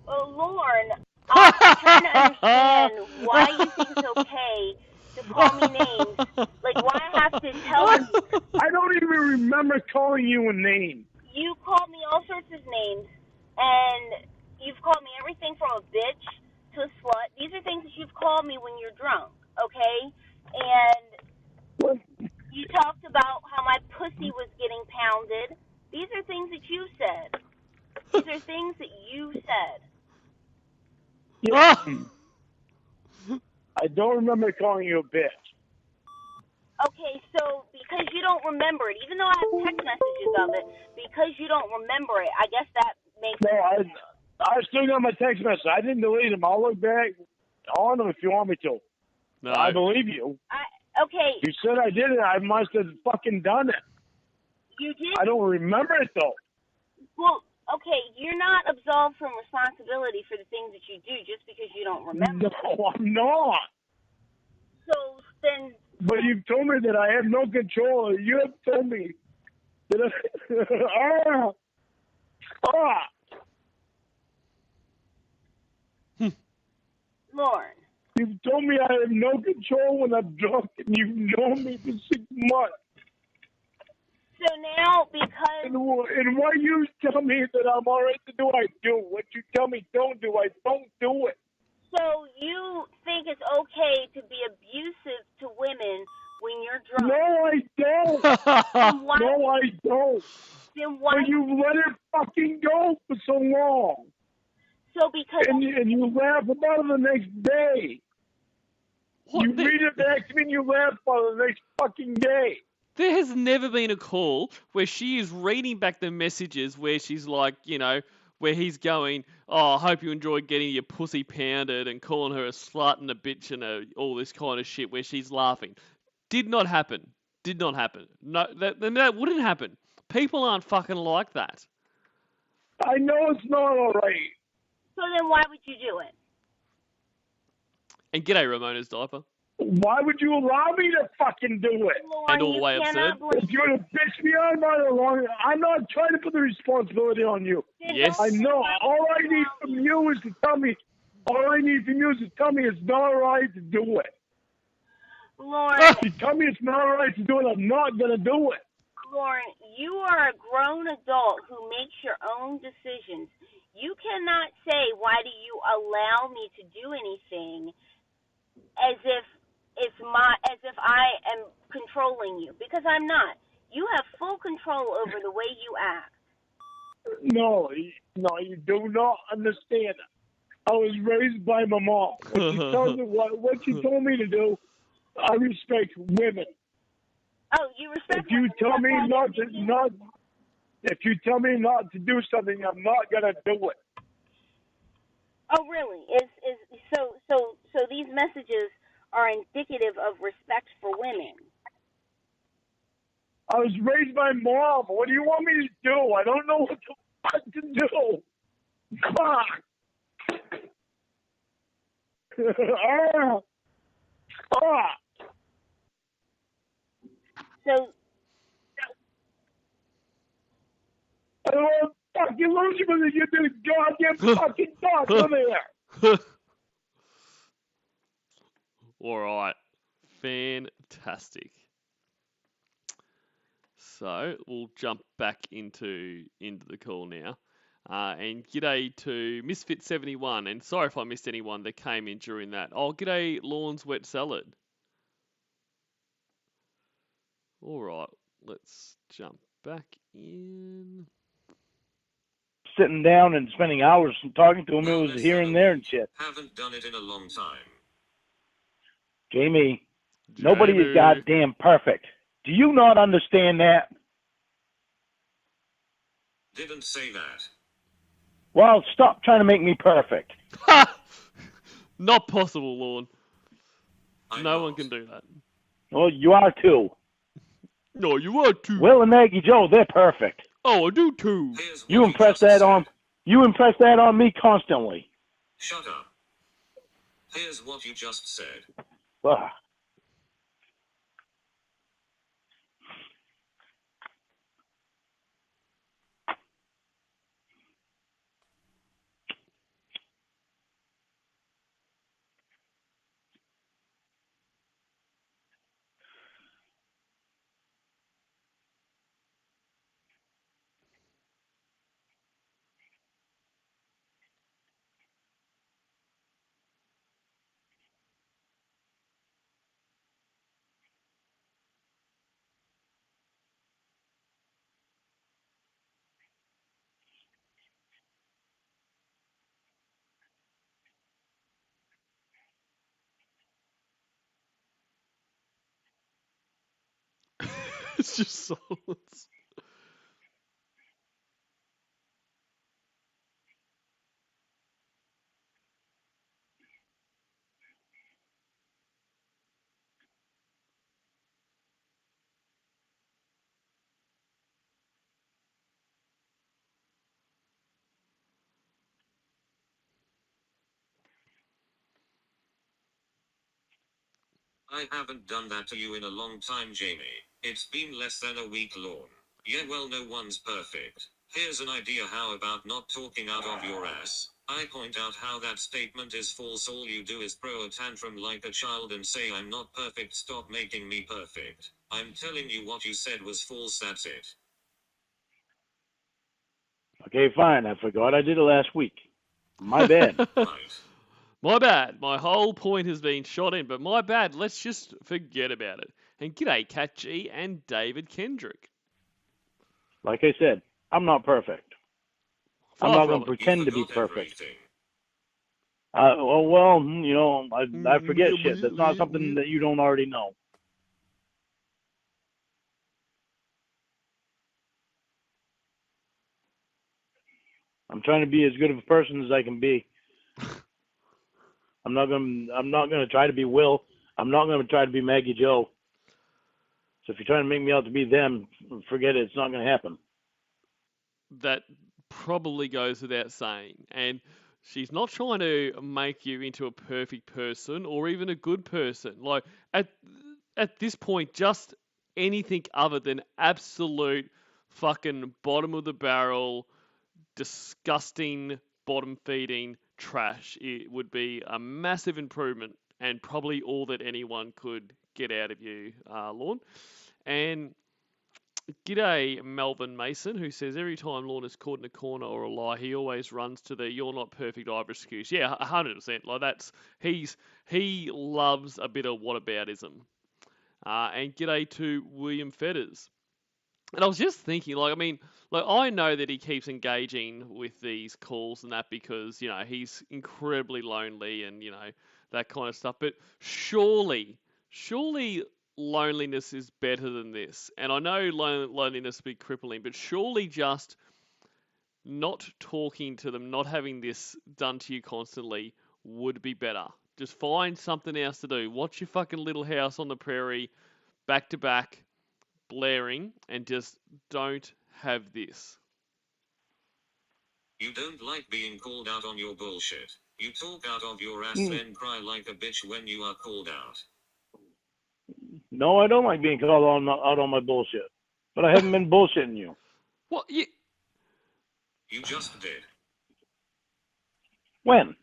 Well, Lorne, I'm trying to understand why you think it's okay to call me names. Like, why I have to tell you? I don't even remember calling you a name. You called me all sorts of names, and you've called me everything from a bitch to a slut. These are things that you've called me when you're drunk, okay? And What? you talked about how my pussy was getting pounded. These are things that you said. These are things that you said. Yeah. I don't remember calling you a bitch. Okay, so because you don't remember it, even though I have text messages of it, because you don't remember it, I guess that makes No, I still got my text message. I didn't delete them. I'll look back on them if you want me to. No. I believe you. Okay. You said I did it. I must have fucking done it. You did? I don't remember it, though. Well, okay, you're not absolved from responsibility for the things that you do just because you don't remember. No, I'm not. So then... But you've told me that I have no control. You have told me that Lorne. You've told me I have no control when I'm drunk, and you've known me for 6 months. So now, because... And what you tell me that I'm all right to do, I do. What you tell me don't do, I don't do it. So you think it's okay to be abusive to women when you're drunk? No, I don't. No, I don't. Then why? But you've let it fucking go for so long. So because... And you laugh about it the next day. You read it back to me and you laugh about it the next fucking day. There has never been a call where she is reading back the messages where she's like, you know, where he's going, oh, I hope you enjoyed getting your pussy pounded and calling her a slut and a bitch and all this kind of shit where she's laughing. Did not happen. Did not happen. No, that wouldn't happen. People aren't fucking like that. I know it's not all right. So then why would you do it? And g'day, Ramona's diaper. Why would you allow me to fucking do it? Lorne, And all the way absurd. If you're to bitch me, I'm not trying to put the responsibility on you. Yes. I know. All I need from you is to tell me. All I need from you is to tell me it's not all right to do it. Lorne. If you tell me it's not all right to do it, I'm not gonna do it. Lorne, you are a grown adult who makes your own decisions. You cannot say, why do you allow me to do anything as if I am controlling you, because I'm not. You have full control over the way you act. No, you do not understand. I was raised by my mom. When she tells me what she told me to do, I respect women. Oh, you respect If you women. tell me if you tell me not to do something, I'm not gonna do it. Oh, really? So these messages are indicative of respect for women. I was raised by mom. What do you want me to do? I don't know what the fuck to do. Fuck. So I don't want to fucking lose you because you did a goddamn fucking dog. Come here. All right. Fantastic. So we'll jump back into the call now. And g'day to Misfit71. And sorry if I missed anyone that came in during that. Oh, g'day Lorne's Wet Salad. All right. Let's jump back in. Sitting down and spending hours talking to him, it was here and there and shit. Haven't done it in a long time. Jamie, nobody is goddamn perfect. Do you not understand that? Didn't say that. Well, stop trying to make me perfect. Ha! Not possible, Lorne. I'm No not. one can do that. Well, you are too. No, you are too. Will and Maggie Joe, they're perfect. Oh, I do too. Here's what You impress just that said. on. You impress that on me constantly. Shut up. Here's what you just said. Ugh. It's just silence. I haven't done that to you in a long time, Jamie. It's been less than a week, Lorne. Yeah, well, no one's perfect. Here's an idea. How about not talking out of your ass? I point out how that statement is false. All you do is throw a tantrum like a child and say I'm not perfect. Stop making me perfect. I'm telling you what you said was false. That's it. Okay, fine. I forgot I did it last week. My bad. Right. My bad. My whole point has been shot in, but my bad. Let's just forget about it. And g'day, Cat G and David Kendrick. Like I said, I'm not perfect. I'm Far not from going to it. pretend You to be forgot perfect. everything. Well, you know, I forget shit. That's not something that you don't already know. I'm trying to be as good of a person as I can be. I'm not gonna try to be Will. I'm not gonna try to be Maggie Joe. So if you're trying to make me out to be them, forget it. It's not gonna happen. That probably goes without saying. And she's not trying to make you into a perfect person or even a good person. Like at this point, just anything other than absolute fucking bottom of the barrel, disgusting, bottom feeding trash. It would be a massive improvement and probably all that anyone could get out of you, Lorne. And g'day, Melvin Mason, who says every time Lorne is caught in a corner or a lie, he always runs to the "you're not perfect" Irish excuse. Yeah, 100%. Like he loves a bit of whataboutism. And g'day to William Fetters. And I was just thinking, like, I mean, like I know that he keeps engaging with these calls and that because he's incredibly lonely and that kind of stuff. But surely loneliness is better than this. And I know loneliness will be crippling, but surely just not talking to them, not having this done to you constantly would be better. Just find something else to do. Watch your fucking Little House on the Prairie back to back, blaring, and just don't have this. You don't like being called out on your bullshit. You talk out of your ass, then cry like a bitch when you are called out. No, I don't like being called out on my bullshit. But I haven't been bullshitting you. What? You just did. When?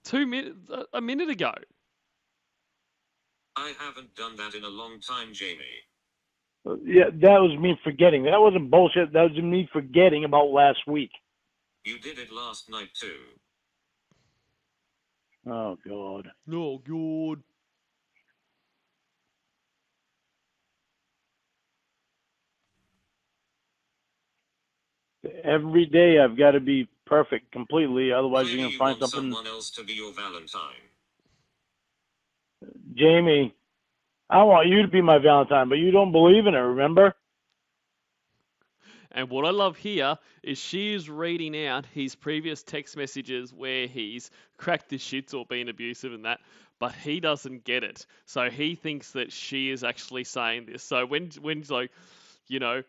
2 minutes, a minute ago. I haven't done that in a long time, Jamie. Yeah, that was me forgetting. That wasn't bullshit. That was me forgetting about last week. You did it last night too. Oh, God. Oh, God. Every day I've got to be perfect completely. Otherwise, Maybe you're going you to find want something. someone else to be your Valentine. Jamie, I want you to be my Valentine, but you don't believe in it, remember? And what I love here is she is reading out his previous text messages where he's cracked his shits or been abusive and that, but he doesn't get it. So he thinks that she is actually saying this. So when he's like, you know,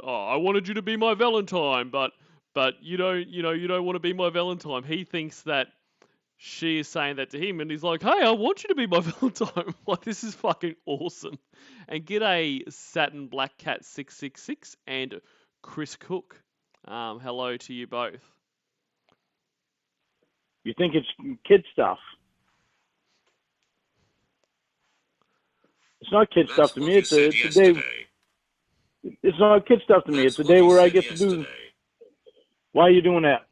oh, I wanted you to be my Valentine, but you don't want to be my Valentine. He thinks that she is saying that to him, and he's like, hey, I want you to be my Valentine. Like, this is fucking awesome. And g'day, Satin Black Cat 666 and Chris Cook. Hello to you both. You think it's kid stuff? It's not kid stuff to me. It's a day. It's not kid stuff to me. It's a day where I get to do. Why are you doing that?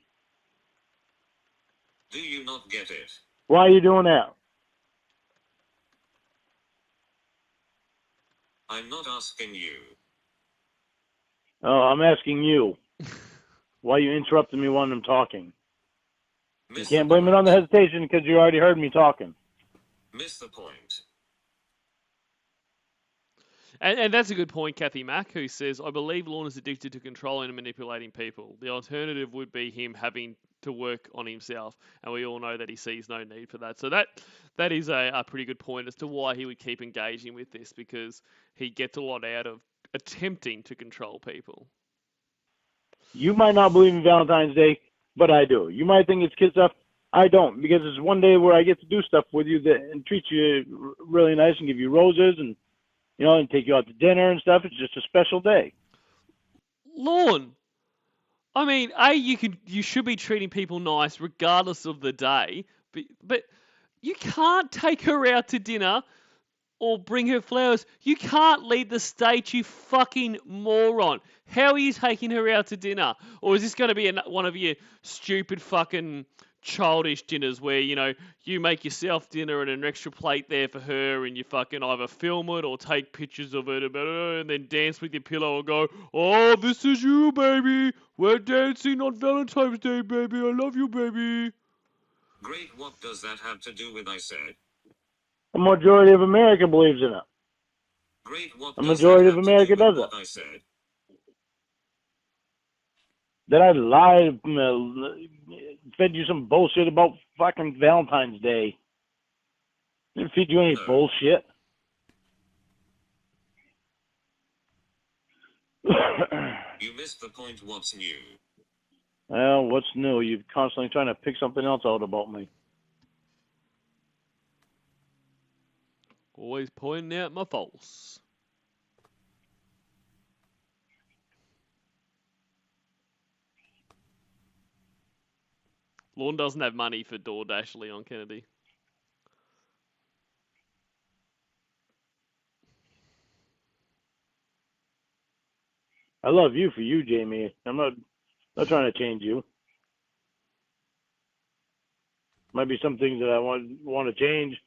Do you not get it? Why are you doing that? I'm not asking you. Oh, I'm asking you. Why you interrupting me when I'm talking? You can't blame it on the hesitation because you already heard me talking. Miss the point. And that's a good point, Kathy Mack, who says, I believe Lorne is addicted to controlling and manipulating people. The alternative would be him having to work on himself, and we all know that he sees no need for that. So that is a pretty good point as to why he would keep engaging with this, because he gets a lot out of attempting to control people. You might not believe in Valentine's Day, but I do. You might think it's kid stuff. I don't, because it's one day where I get to do stuff with you and treat you really nice and give you roses and, you know, and take you out to dinner and stuff. It's just a special day. Lorne, I mean, you should be treating people nice regardless of the day, but you can't take her out to dinner or bring her flowers. You can't lead the state, you fucking moron. How are you taking her out to dinner? Or is this going to be one of your stupid fucking childish dinners where, you know, you make yourself dinner and an extra plate there for her and you fucking either film it or take pictures of it and then dance with your pillow and go, oh, this is you, baby. We're dancing on Valentine's Day, baby. I love you, baby. Great, what does that have to do with I said? The majority of America believes in it. Great, what the majority of America does it. I said? That I lied, fed you some bullshit about fucking Valentine's Day. Didn't feed you any bullshit. You missed the point. What's new? Well, what's new? You're constantly trying to pick something else out about me. Always pointing out my faults. Lorne doesn't have money for DoorDash, Leon Kennedy. I love you for you, Jamie. I'm not trying to change you. Might be some things that I want to change.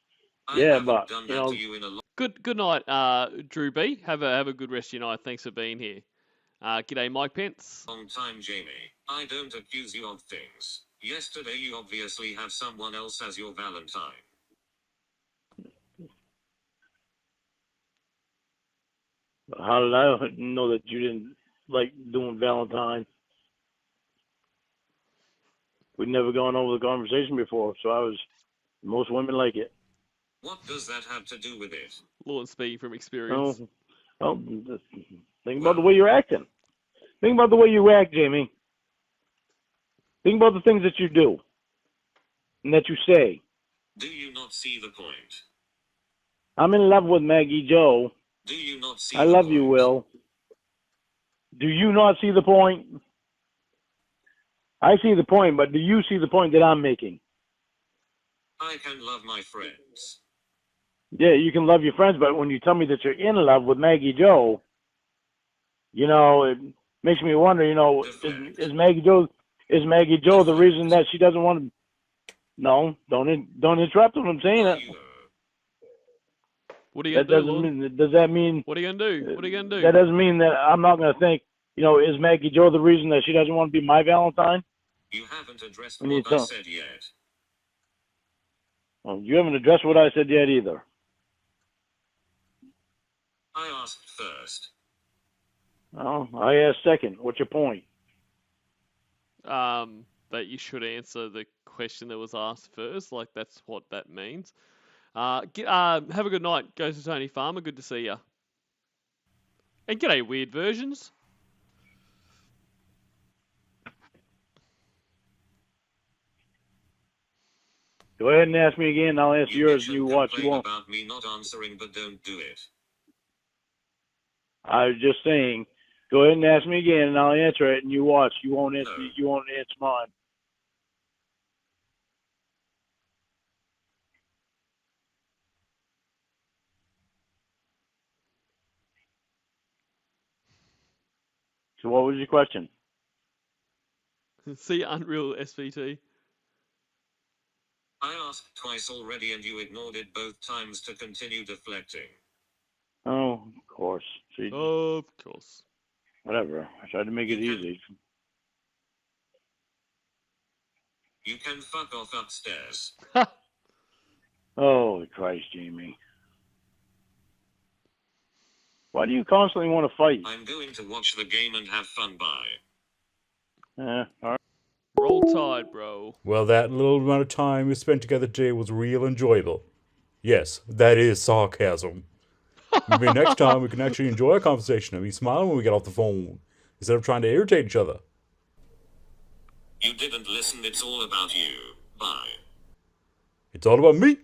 But you know. Good night, Drew B. Have a good rest of your night. Thanks for being here. G'day, Mike Pence. Long time, Jamie. I don't accuse you of things. Yesterday you obviously have someone else as your Valentine. How did I know that you didn't like doing Valentine? We'd never gone over the conversation before, so most women like it. What does that have to do with it? Lorne speaking from experience. Well, think about the way you're acting. Think about the way you act, Jamie. Think about the things that you do and that you say. Do you not see the point? I'm in love with Maggie Joe. Do you not see I love you, Will. Do you not see the point? I see the point, but do you see the point that I'm making? I can love my friends. Yeah, you can love your friends, but when you tell me that you're in love with Maggie Joe, you know, it makes me wonder, you know, is Maggie Joe the reason that she doesn't want to? No, don't interrupt when I'm saying it. What are you going to do? Does that mean? What are you going to do? What are you going to do? That doesn't mean that I'm not going to think, you know, is Maggie Joe the reason that she doesn't want to be my Valentine? You haven't addressed what I said yet. Well, you haven't addressed what I said yet either. I asked first. Oh, I asked second. What's your point? That you should answer the question that was asked first. Like, that's what that means. Have a good night. Goes to Tony Farmer. Good to see you. And g'day, weird versions. Go ahead and ask me again. I'll answer yours, and You you watch. You complain won't. about me not answering, but don't do it. I was just saying. Go ahead and ask me again, and I'll answer it, and you watch. You won't answer. No. You won't answer mine. So what was your question? See Unreal SVT. I asked twice already and you ignored it both times to continue deflecting. Oh, of course. See, Of course. whatever. I tried to make it easy. You can fuck off upstairs. Holy Christ, Jamie. Why do you constantly want to fight? I'm going to watch the game and have fun. Bye. All right. Roll Tide, bro. Well, that little amount of time we spent together today was real enjoyable. Yes, that is sarcasm. Maybe next time we can actually enjoy our conversation and be smiling when we get off the phone, instead of trying to irritate each other. You didn't listen, it's all about you. Bye. It's all about me.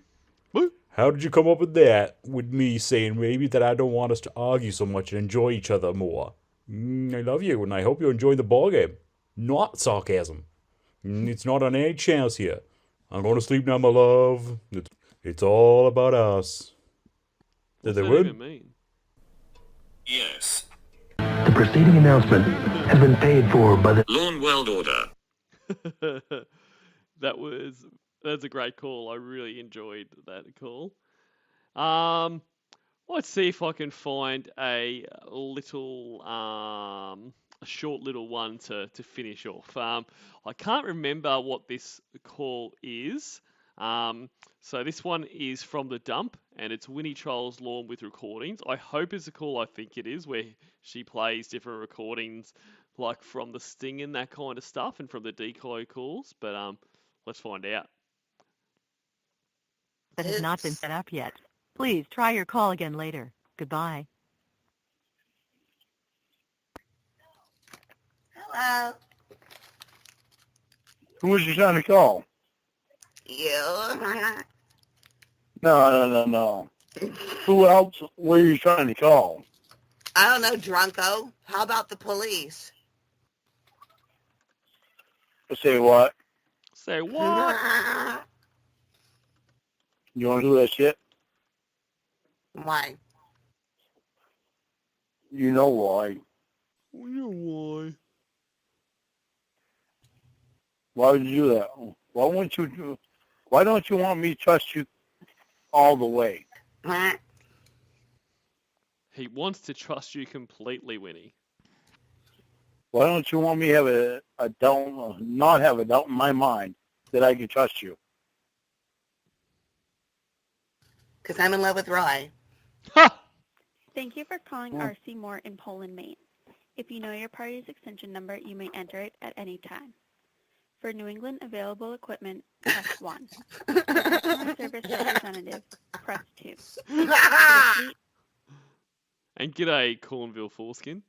Woo. How did you come up with that? With me saying maybe that I don't want us to argue so much and enjoy each other more. I love you, and I hope you're enjoying the ball game. Not sarcasm. It's not on any chance here. I'm going to sleep now, my love. It's all about us. Did What's they that win? even mean? Yes. The preceding announcement has been paid for by the Lorne World Order. That's a great call. I really enjoyed that call. Let's see if I can find a short little one to finish off. I can't remember what this call is. So this one is from the dump, and it's Winnie Trolls Lorne with recordings. I hope it's a call I think it is, where she plays different recordings, like from the sting and that kind of stuff, and from the decoy calls. But let's find out. That has not been set up yet. Please try your call again later. Goodbye. Hello. Who was you trying to call? You. No. Who else were you trying to call? I don't know, Drunko. How about the police? Say what? Say what? You want to do that shit? Why? You know why. You know why? Why would you do that? Why don't you want me to trust you all the way? He wants to trust you completely, Winnie. Why don't you want me to have not have a doubt in my mind that I can trust you? Because I'm in love with Roy. Ha! Thank you for calling RC Moore in Poland, Maine. If you know your party's extension number, you may enter it at any time. For New England available equipment, press 1. For customer service representative, press 2. And g'day, Cornville Foreskin.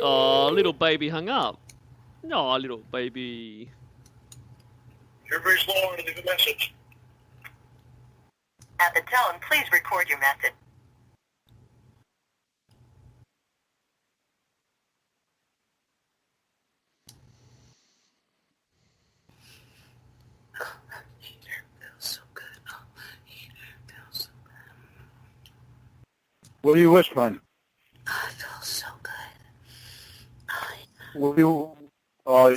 Oh, little baby hung up. No, little baby. You're very slow to leave a message. At the tone, please record your message. What are you whispering? I feel so good. What are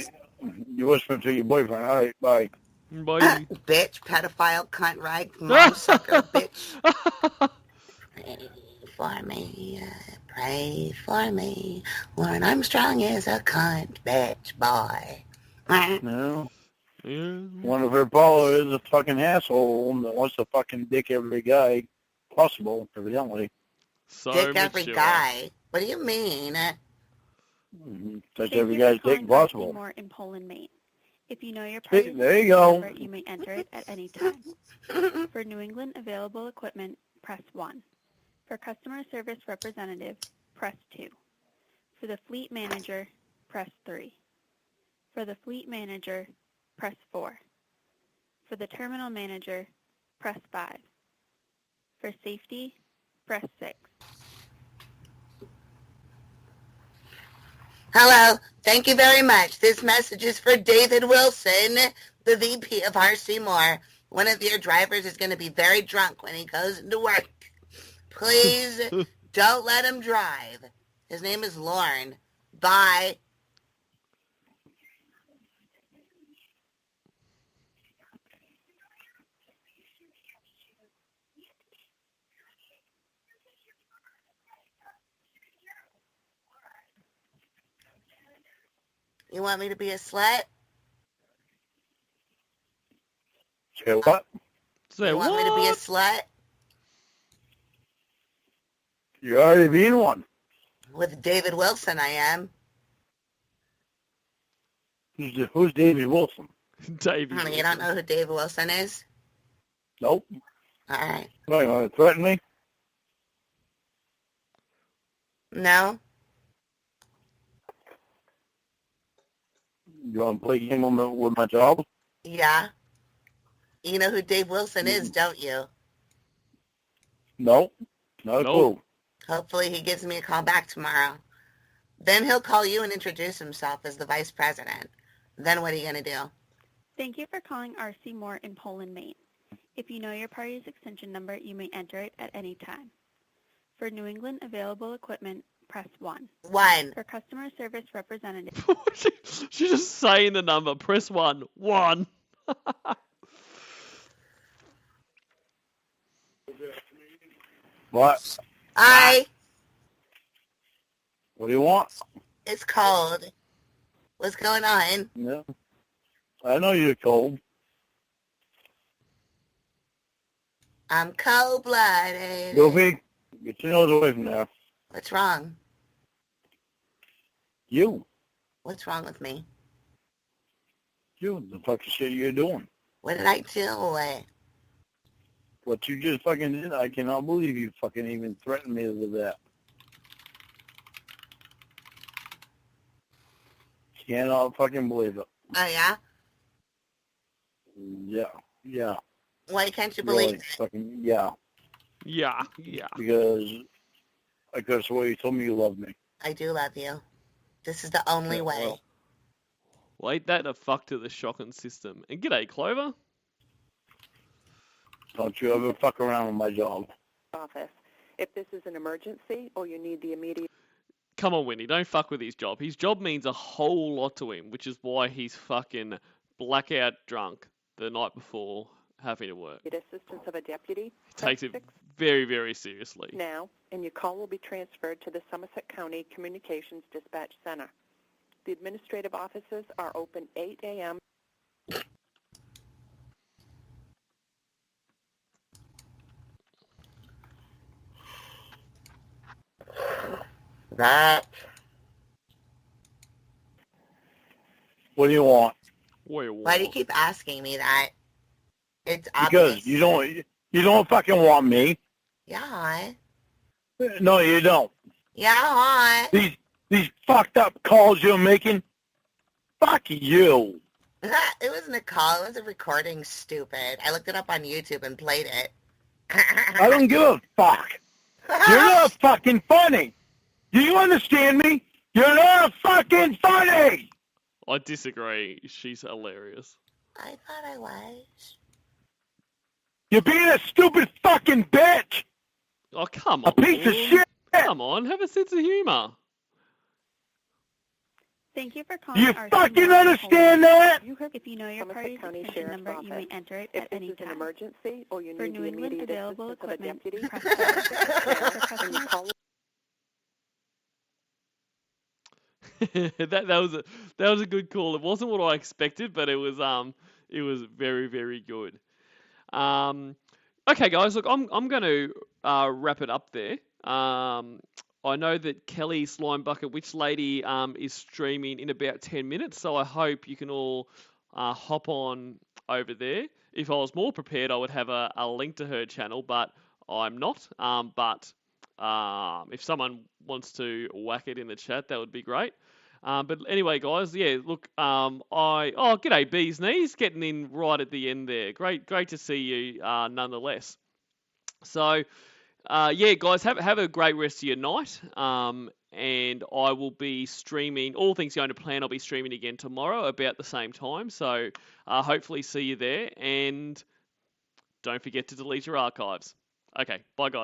you whispering to your boyfriend? All right, bye. Bye. Bitch, pedophile, cunt, rag, mom sucker, bitch. Pray for me. Lorne Armstrong is a cunt, bitch, boy. No. Yeah. One of her followers is a fucking asshole that wants to fucking dick every guy possible, evidently. So Dick every mature. guy. What do you mean? Touch Thank every you guy's for dick calling possible. RC Moore in Poland, Maine. If you know your See, party's there you extension go. number, you may enter it at any time. For New England available equipment, press 1. For customer service representative, press 2. For the fleet manager, press 3. For the fleet manager, press 4. For the terminal manager, press 5. For safety, press 6. Hello. Thank you very much. This message is for David Wilson, the VP of RC Moore. One of your drivers is going to be very drunk when he goes into work. Please don't let him drive. His name is Lorne. Bye. You want me to be a slut? Say what? Say You want me to be a what? slut? You're already being one. With David Wilson, I am. Who's David Wilson? Davey. Honey, you don't know who David Wilson is? Nope. All right. No, you want to threaten me? No? You want to play a game with my job? Yeah. You know who Dave Wilson is, don't you? No. Not a Nope. clue. Hopefully he gives me a call back tomorrow. Then he'll call you and introduce himself as the vice president. Then what are you going to do? Thank you for calling RC Moore in Poland, Maine. If you know your party's extension number, you may enter it at any time. For New England available equipment, press 1. 1. For customer service representative, She's just saying the number. Press 1. 1. What? Hi. What do you want? It's cold. What's going on? Yeah. I know you're cold. I'm cold-blooded. Goofy, get your nose away from there. What's wrong? You. What's wrong with me? You. The fucking shit you're doing. What did I do? What you just fucking did, I cannot believe you fucking even threatened me with that. Cannot fucking believe it. Oh, yeah? Yeah. Yeah. Why can't you believe Really, it? fucking, yeah. Yeah. Because I could have sworn you told me you loved me. I do love you. This is the only Yeah, way. Well, ain't that a fuck to the shocking system? And g'day, Clover. Don't you ever fuck around with my job. Office. If this is an emergency or you need the immediate... Come on, Winnie, don't fuck with his job. His job means a whole lot to him, which is why he's fucking blackout drunk the night before having to work. assistance of a deputy, He takes it very, very seriously. now, and your call will be transferred to the Somerset County Communications Dispatch Center. The administrative offices are open 8 a.m. That. What do you want? Why do you keep asking me that? It's obvious. Because you don't fucking want me. Yeah. No, you don't. Yeah. These fucked up calls you're making. Fuck you. It wasn't a call. It was a recording, stupid. I looked it up on YouTube and played it. I don't give a fuck. You're not fucking funny. Do you understand me? You're not fucking funny. I disagree. She's hilarious. I thought I was. You're being a stupid fucking bitch. Oh, come on. A piece of Lorne. shit. Come on, have a sense of humour. thank you for calling You RC fucking Moore in understand Poland. that? If you know your Somerset party's County extension Sheriff's number, you may Office. enter it If at this any is an time. emergency or you For need New the England immediate available assistance of a equipment, deputy, press press 1. And your call that was a good call. It wasn't what I expected, but it was very, very good. Okay, guys, look, I'm going to wrap it up there. I know that Kelly Slime Bucket Witch Lady is streaming in about 10 minutes, so I hope you can all hop on over there. If I was more prepared, I would have a link to her channel, but I'm not. But if someone wants to whack it in the chat, that would be great. But anyway, guys, yeah, look, g'day Bee's Knees, getting in right at the end there. Great to see you, nonetheless. So, yeah, guys, have a great rest of your night. And I will be streaming, all things going to plan, I'll be streaming again tomorrow about the same time. So, hopefully see you there. And don't forget to delete your archives. Okay, bye, guys.